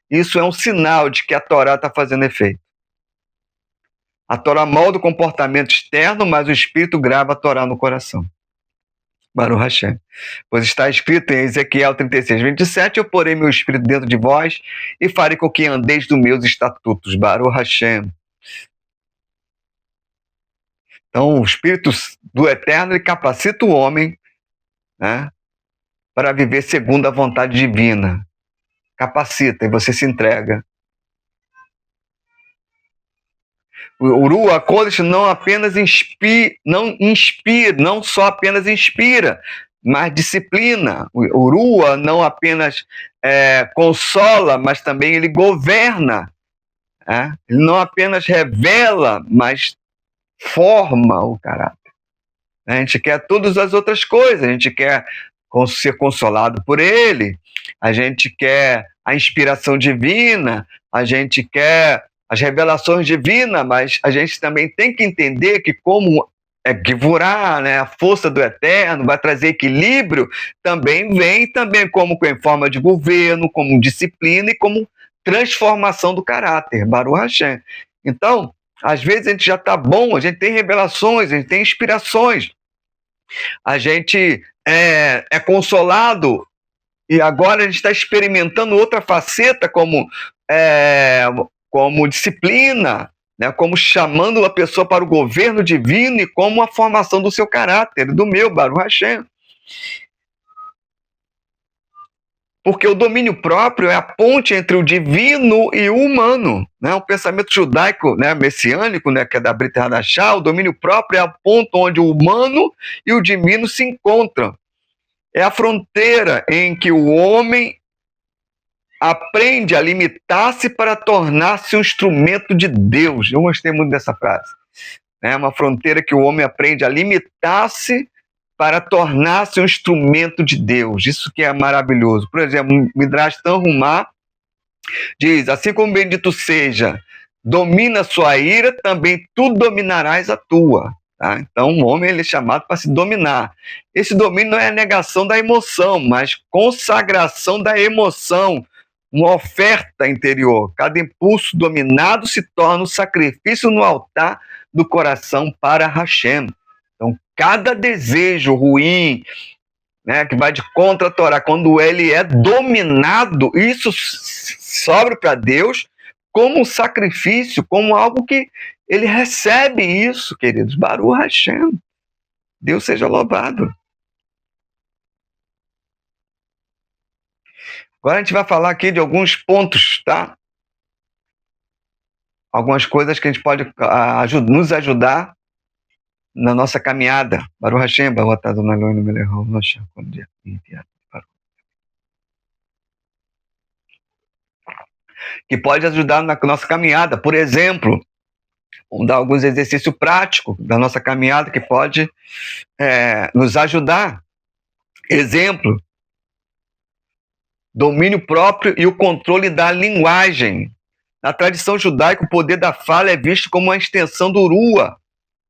Isso é um sinal de que a Torá está fazendo efeito. A Torá molda o comportamento externo, mas o Espírito grava a Torá no coração. Baruch Hashem. Pois está escrito em Ezequiel 36:27, eu porei meu Espírito dentro de vós e farei com que andeis dos meus estatutos. Baruch Hashem. Então, o Espírito do Eterno, ele capacita o homem, né, para viver segundo a vontade divina. Capacita e você se entrega. O Ruach HaKodesh não apenas não só apenas inspira, mas disciplina. O Ruach não apenas consola, mas também ele governa. Ele não apenas revela, mas forma o caráter. A gente quer todas as outras coisas, a gente quer ser consolado por Ele, a gente quer a inspiração divina, a gente quer as revelações divinas, mas a gente também tem que entender que como Givurá, né, a força do Eterno, vai trazer equilíbrio, também vem também como em forma de governo, como disciplina e como transformação do caráter, Baruch Hashem. Então, às vezes a gente já está bom, a gente tem revelações, a gente tem inspirações, a gente é consolado e agora a gente está experimentando outra faceta como disciplina, né, como chamando a pessoa para o governo divino e como a formação do seu caráter, do meu, Baruch Hashem. Porque o domínio próprio é a ponte entre o divino e o humano. Né? O pensamento judaico, né, messiânico, né, que é da Brit Hadashah, o domínio próprio é a ponte onde o humano e o divino se encontram. É a fronteira em que o homem aprende a limitar-se para tornar-se um instrumento de Deus. Eu gostei muito dessa frase. É uma fronteira que o homem aprende a limitar-se para tornar-se um instrumento de Deus. Isso que é maravilhoso. Por exemplo, Midrash Tanhumá diz, assim como bendito seja, domina sua ira, também tu dominarás a tua. Tá? Então, o homem ele é chamado para se dominar. Esse domínio não é a negação da emoção, mas consagração da emoção, uma oferta interior. Cada impulso dominado se torna um sacrifício no altar do coração para Hashem. Então, cada desejo ruim, né, que vai de contra a Torá, quando ele é dominado, isso sobra para Deus como um sacrifício, como algo que ele recebe isso, queridos. Baruch Hashem. Deus seja louvado. Agora a gente vai falar aqui de alguns pontos, tá? Algumas coisas que a gente pode nos ajudar na nossa caminhada. Baruch Hashem, Baruch Adonai Eloheinu melech haolam kol dia. Que pode ajudar na nossa caminhada. Por exemplo, vamos dar alguns exercícios práticos da nossa caminhada que pode nos ajudar. Exemplo, domínio próprio e o controle da linguagem. Na tradição judaica, o poder da fala é visto como uma extensão do Rua.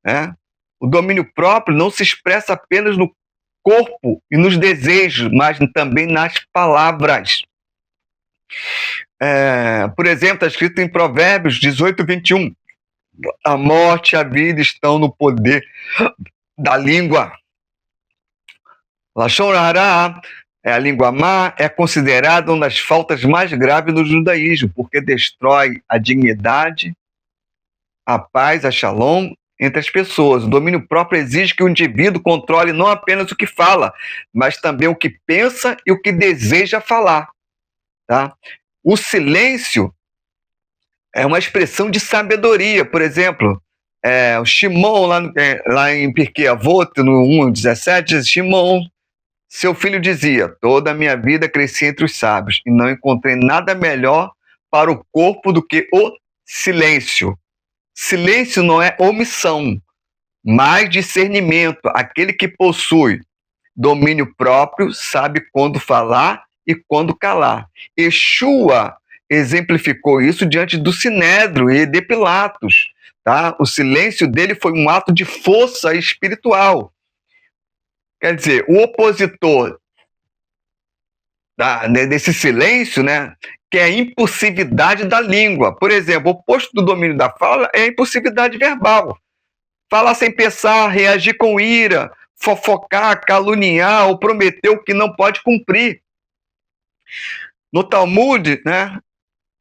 Né? O domínio próprio não se expressa apenas no corpo e nos desejos, mas também nas palavras. Por exemplo, está escrito em Provérbios 18, 21. A morte e a vida estão no poder da língua. Lashon Hara, a língua má, é considerada uma das faltas mais graves do judaísmo, porque destrói a dignidade, a paz, a shalom entre as pessoas. O domínio próprio exige que o indivíduo controle não apenas o que fala, mas também o que pensa e o que deseja falar. Tá? O silêncio é uma expressão de sabedoria. Por exemplo, o Shimon, lá em Pirkei Avot, no 1:17, diz, Shimon, seu filho dizia, toda a minha vida cresci entre os sábios e não encontrei nada melhor para o corpo do que o silêncio. Silêncio não é omissão, mas discernimento. Aquele que possui domínio próprio sabe quando falar e quando calar. Yeshua exemplificou isso diante do Sinédrio e de Pilatos. Tá? O silêncio dele foi um ato de força espiritual. Quer dizer, o opositor desse silêncio, né, que é a impulsividade da língua. Por exemplo, o oposto do domínio da fala é a impulsividade verbal. Falar sem pensar, reagir com ira, fofocar, caluniar ou prometer o que não pode cumprir. No Talmud, né,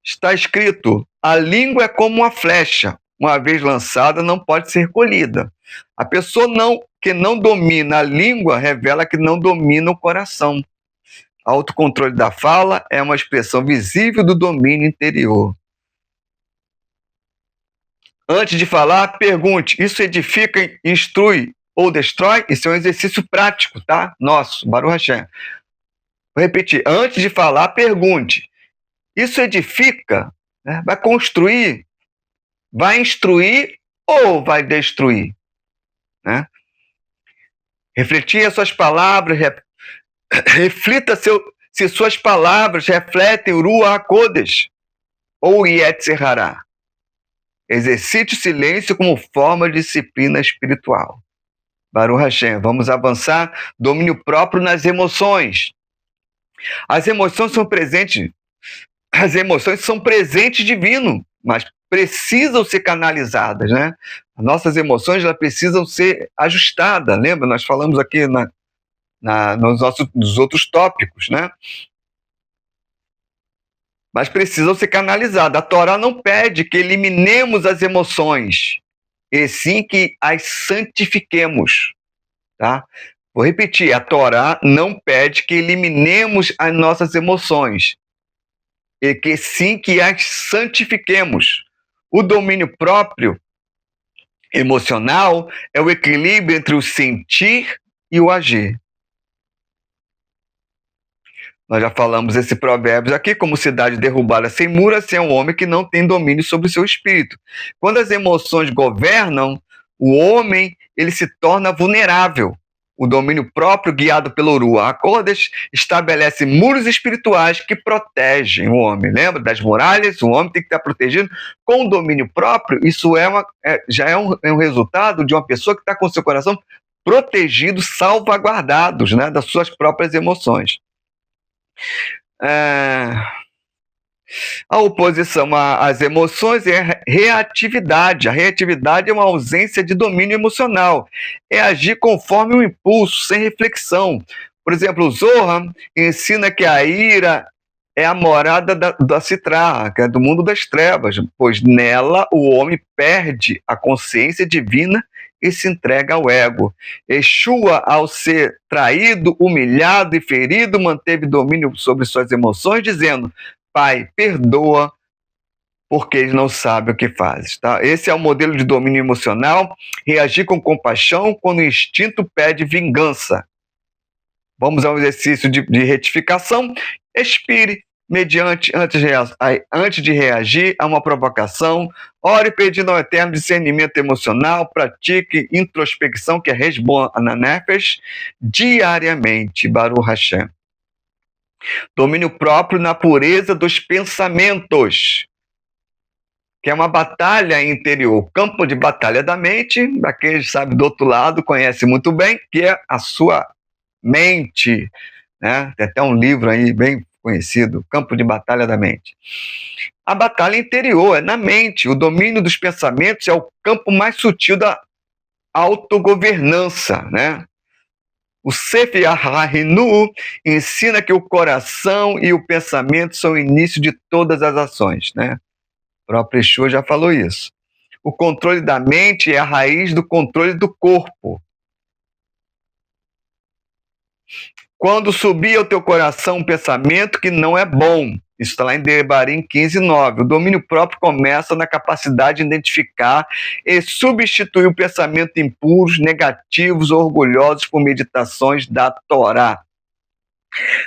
está escrito, a língua é como uma flecha, uma vez lançada não pode ser colhida. A pessoa que não domina a língua revela que não domina o coração. Autocontrole da fala é uma expressão visível do domínio interior. Antes de falar, pergunte, isso edifica, instrui ou destrói? Isso é um exercício prático, tá? Nosso, Baruch Hashem. Vou repetir, antes de falar, pergunte, isso edifica, né? Vai construir, vai instruir ou vai destruir? Né? Refletir as suas palavras, Reflita se suas palavras refletem o Ruach HaKodesh ou Yetzer Hara. Exercite o silêncio como forma de disciplina espiritual. Baruch Hashem, vamos avançar. Domínio próprio nas emoções. As emoções são presentes divino, mas precisam ser canalizadas, né? As nossas emoções, elas precisam ser ajustadas. Lembra? Nós falamos aqui nos outros tópicos, né? Mas precisam ser canalizadas. A Torá não pede que eliminemos as emoções, e sim que as santifiquemos, tá? Vou repetir, a Torá não pede que eliminemos as nossas emoções, e que sim que as santifiquemos. O domínio próprio emocional é o equilíbrio entre o sentir e o agir. Nós já falamos esse provérbio aqui, como cidade derrubada sem muro, assim é um homem que não tem domínio sobre o seu espírito. Quando as emoções governam, o homem ele se torna vulnerável. O domínio próprio, guiado pelo Ruach HaKodesh, estabelece muros espirituais que protegem o homem. Lembra das muralhas? O homem tem que estar protegido com o domínio próprio. Isso já é um resultado de uma pessoa que está com seu coração protegido, salvaguardados, né, das suas próprias emoções. A oposição às emoções é reatividade. A reatividade é uma ausência de domínio emocional. É agir conforme o impulso, sem reflexão. Por exemplo, o Zohar ensina que a ira é a morada da Sitra, que é do mundo das trevas, pois nela o homem perde a consciência divina e se entrega ao ego. Yeshua, ao ser traído, humilhado e ferido, manteve domínio sobre suas emoções, dizendo: Pai, perdoa, porque eles não sabem o que fazem. Tá? Esse é o modelo de domínio emocional, reagir com compaixão quando o instinto pede vingança. Vamos ao exercício de retificação. Expire antes de reagir a uma provocação. Ore pedindo ao Eterno discernimento emocional. Pratique introspecção, que é Heshbon Hananefesh, diariamente. Baruch Hashem. Domínio próprio na pureza dos pensamentos, que é uma batalha interior, campo de batalha da mente. Para quem sabe do outro lado, conhece muito bem, que é a sua mente, né? Tem até um livro aí bem conhecido, Campo de Batalha da Mente. A batalha interior é na mente. O domínio dos pensamentos é o campo mais sutil da autogovernança, né? O Sefer HaHinu ensina que o coração e o pensamento são o início de todas as ações, né? O próprio Yeshua já falou isso. O controle da mente é a raiz do controle do corpo. Quando subir ao teu coração um pensamento que não é bom, isso está lá em Devarim 15:9. O domínio próprio começa na capacidade de identificar e substituir o pensamento impuros, negativos, orgulhosos por meditações da Torá.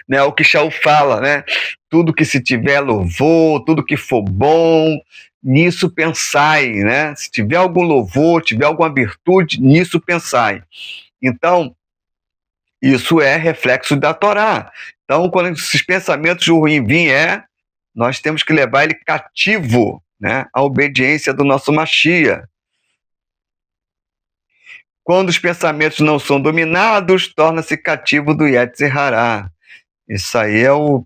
Né, o que Shaul fala, né? Tudo que se tiver louvor, tudo que for bom, nisso pensai, né? Se tiver algum louvor, tiver alguma virtude, nisso pensai. Então, isso é reflexo da Torá. Então, quando esses pensamentos ruins vêm, nós temos que levar ele cativo, né, à obediência do nosso Mashiach. Quando os pensamentos não são dominados, torna-se cativo do Yetzer Hara. Isso aí é o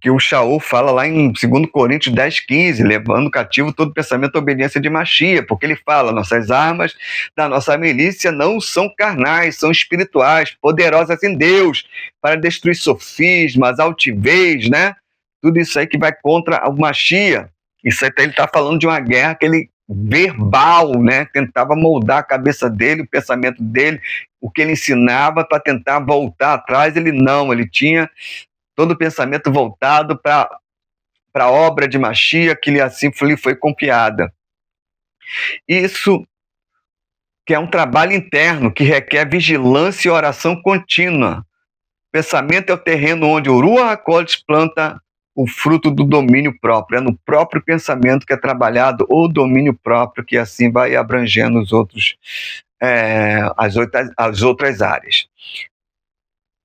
que o Shaul fala lá em 2 Coríntios 10:15, levando cativo todo pensamento à obediência de Mashiach, porque ele fala: nossas armas da nossa milícia não são carnais, são espirituais, poderosas em Deus, para destruir sofismas, altivez, né? Tudo isso aí que vai contra o Mashiach. Isso aí ele está falando de uma guerra que ele verbal, né? Tentava moldar a cabeça dele, o pensamento dele, o que ele ensinava para tentar voltar atrás. Ele tinha todo o pensamento voltado para a obra de Mashiach, que assim lhe foi confiada. Isso que é um trabalho interno, que requer vigilância e oração contínua. O pensamento é o terreno onde o Ruach HaKodesh planta o fruto do domínio próprio. É no próprio pensamento que é trabalhado o domínio próprio, que assim vai abrangendo os outros as outras áreas.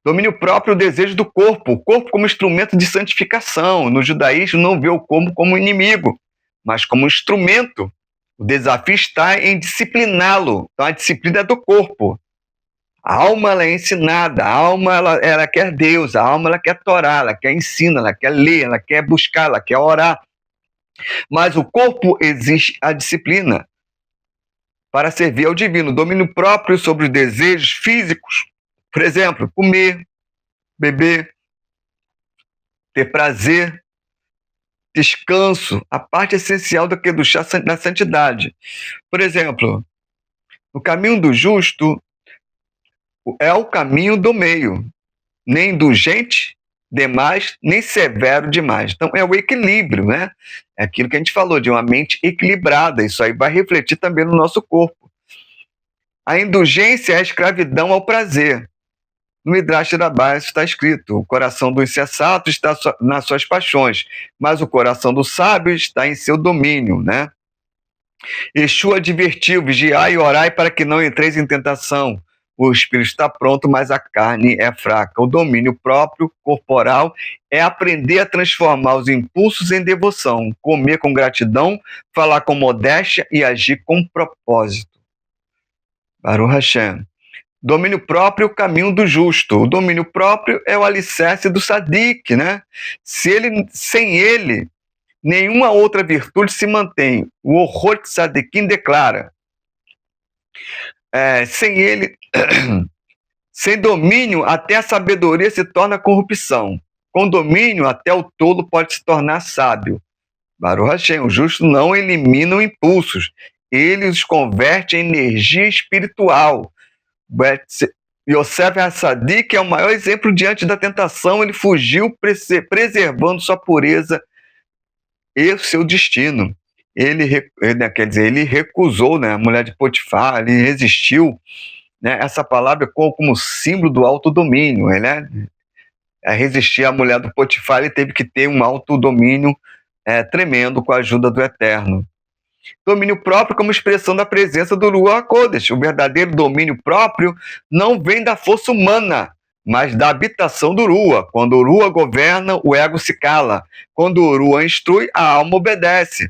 Domínio próprio, o desejo do corpo. O corpo como instrumento de santificação. No judaísmo não vê o corpo como inimigo, mas como instrumento. O desafio está em discipliná-lo. Então a disciplina é do corpo. A alma ela é ensinada, a alma ela quer Deus, a alma ela quer Torá, ela quer ensino, ela quer ler, ela quer buscar, ela quer orar. Mas o corpo exige a disciplina para servir ao divino. Domínio próprio sobre os desejos físicos. Por exemplo, comer, beber, ter prazer, descanso, a parte essencial do chá da santidade. Por exemplo, o caminho do justo é o caminho do meio, nem indulgente demais, nem severo demais. Então é o equilíbrio, né? É aquilo que a gente falou, de uma mente equilibrada. Isso aí vai refletir também no nosso corpo. A indulgência é a escravidão ao prazer. No Midrash Rabbah está escrito: o coração do insensato está nas suas paixões, mas o coração do sábio está em seu domínio, né? Yeshua advertiu: vigiai e orai para que não entreis em tentação. O espírito está pronto, mas a carne é fraca. O domínio próprio, corporal, é aprender a transformar os impulsos em devoção, comer com gratidão, falar com modéstia e agir com propósito. Baruch Hashem. Domínio próprio, o caminho do justo. O domínio próprio é o alicerce do sadik, né? Sem ele, nenhuma outra virtude se mantém. O horror de Sadikim declara: sem ele, sem domínio, até a sabedoria se torna corrupção. Com domínio, até o tolo pode se tornar sábio. Baruch Hashem, o justo não elimina impulsos, ele os converte em energia espiritual. Yosef Hassadik é o maior exemplo diante da tentação. Ele fugiu preservando sua pureza e o seu destino. Ele recusou, né, a mulher de Potifar, ele resistiu, né, essa palavra como símbolo do autodomínio. Ele resistir à mulher do Potifar, ele teve que ter um autodomínio tremendo com a ajuda do Eterno. Domínio próprio como expressão da presença do Ruach HaKodesh. O verdadeiro domínio próprio não vem da força humana, mas da habitação do Ruach. Quando o Ruach governa, o ego se cala. Quando o Ruach instrui, a alma obedece.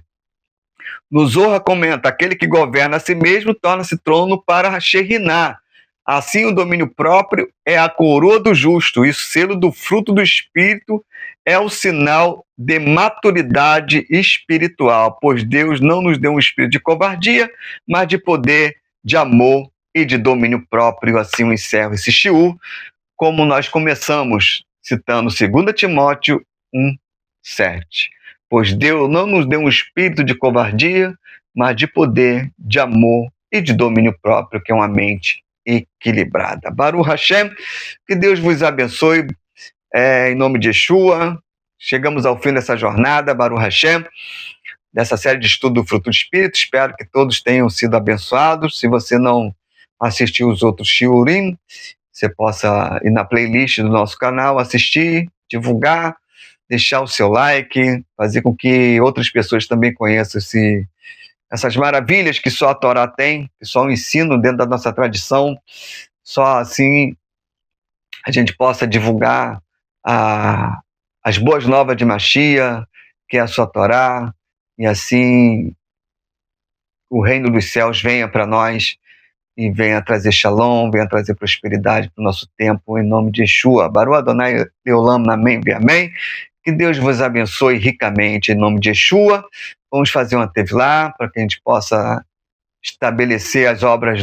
No Zohar comenta: aquele que governa a si mesmo torna-se trono para Shekhinah. Assim, o domínio próprio é a coroa do justo, e o selo do fruto do Espírito é o sinal de maturidade espiritual, pois Deus não nos deu um espírito de covardia, mas de poder, de amor e de domínio próprio. Assim eu encerro esse shiur, como nós começamos, citando 2 Timóteo 1:7. Pois Deus não nos deu um espírito de covardia, mas de poder, de amor e de domínio próprio, que é uma mente equilibrada. Baruch Hashem, que Deus vos abençoe, em nome de Yeshua. Chegamos ao fim dessa jornada, Baruch Hashem, dessa série de estudo do fruto do Espírito. Espero que todos tenham sido abençoados. Se você não assistiu os outros shiurim, você possa ir na playlist do nosso canal, assistir, divulgar, deixar o seu like, fazer com que outras pessoas também conheçam essas maravilhas que só a Torá tem, que só o ensino dentro da nossa tradição. Só assim a gente possa divulgar as boas novas de Mashiach, que é a sua Torá, e assim o reino dos céus venha para nós e venha trazer shalom, venha trazer prosperidade para o nosso tempo, em nome de Yeshua. Baruch Adonai Leolam, amém, amém. Que Deus vos abençoe ricamente, em nome de Yeshua. Vamos fazer uma tevilá para que a gente possa estabelecer as obras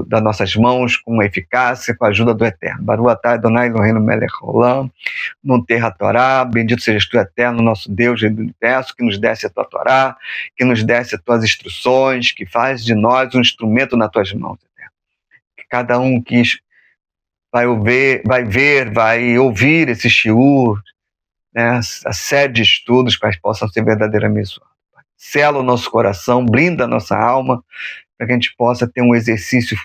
das nossas mãos com eficácia, com a ajuda do Eterno. Baruch atah Adonai Eloheinu melech haolam, non terra Torá, bendito sejas tu, Eterno, nosso Deus do universo, que nos desse a tua Torá, que nos desse as tuas instruções, que faz de nós um instrumento nas tuas mãos, Eterno. Que cada um que vai ouvir esse shiur, né, a série de estudos, para que possam ser verdadeiramente abençoados. Sela o nosso coração, blinda a nossa alma, para que a gente possa ter um exercício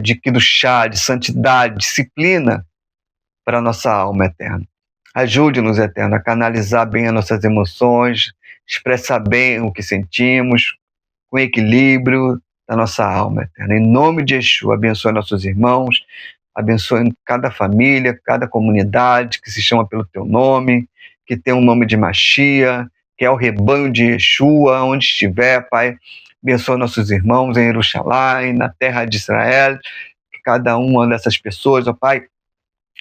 de chá, de santidade, disciplina para a nossa alma, Eterno. Ajude-nos, Eterno, a canalizar bem as nossas emoções, expressar bem o que sentimos, com equilíbrio, da nossa alma, Eterno. Em nome de Yeshua, abençoe nossos irmãos, abençoe cada família, cada comunidade que se chama pelo teu nome, que tem o nome de Machia, que é o rebanho de Yeshua, onde estiver, Pai. Abençoe nossos irmãos em Jerusalém, na terra de Israel, que cada uma dessas pessoas, ó Pai,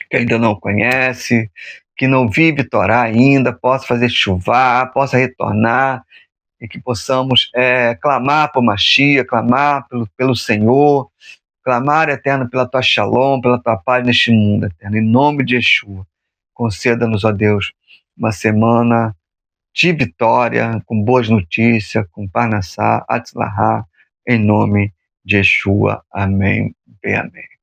que ainda não conhece, que não vive Torá ainda, possa fazer chuvar, possa retornar, e que possamos clamar por Machia, clamar pelo Senhor, clamar, Eterno, pela tua shalom, pela tua paz neste mundo, Eterno, em nome de Yeshua. Conceda-nos, ó Deus, uma semana de vitória, com boas notícias, com Parnassá, Atzlahá, em nome de Yeshua. Amém e amém.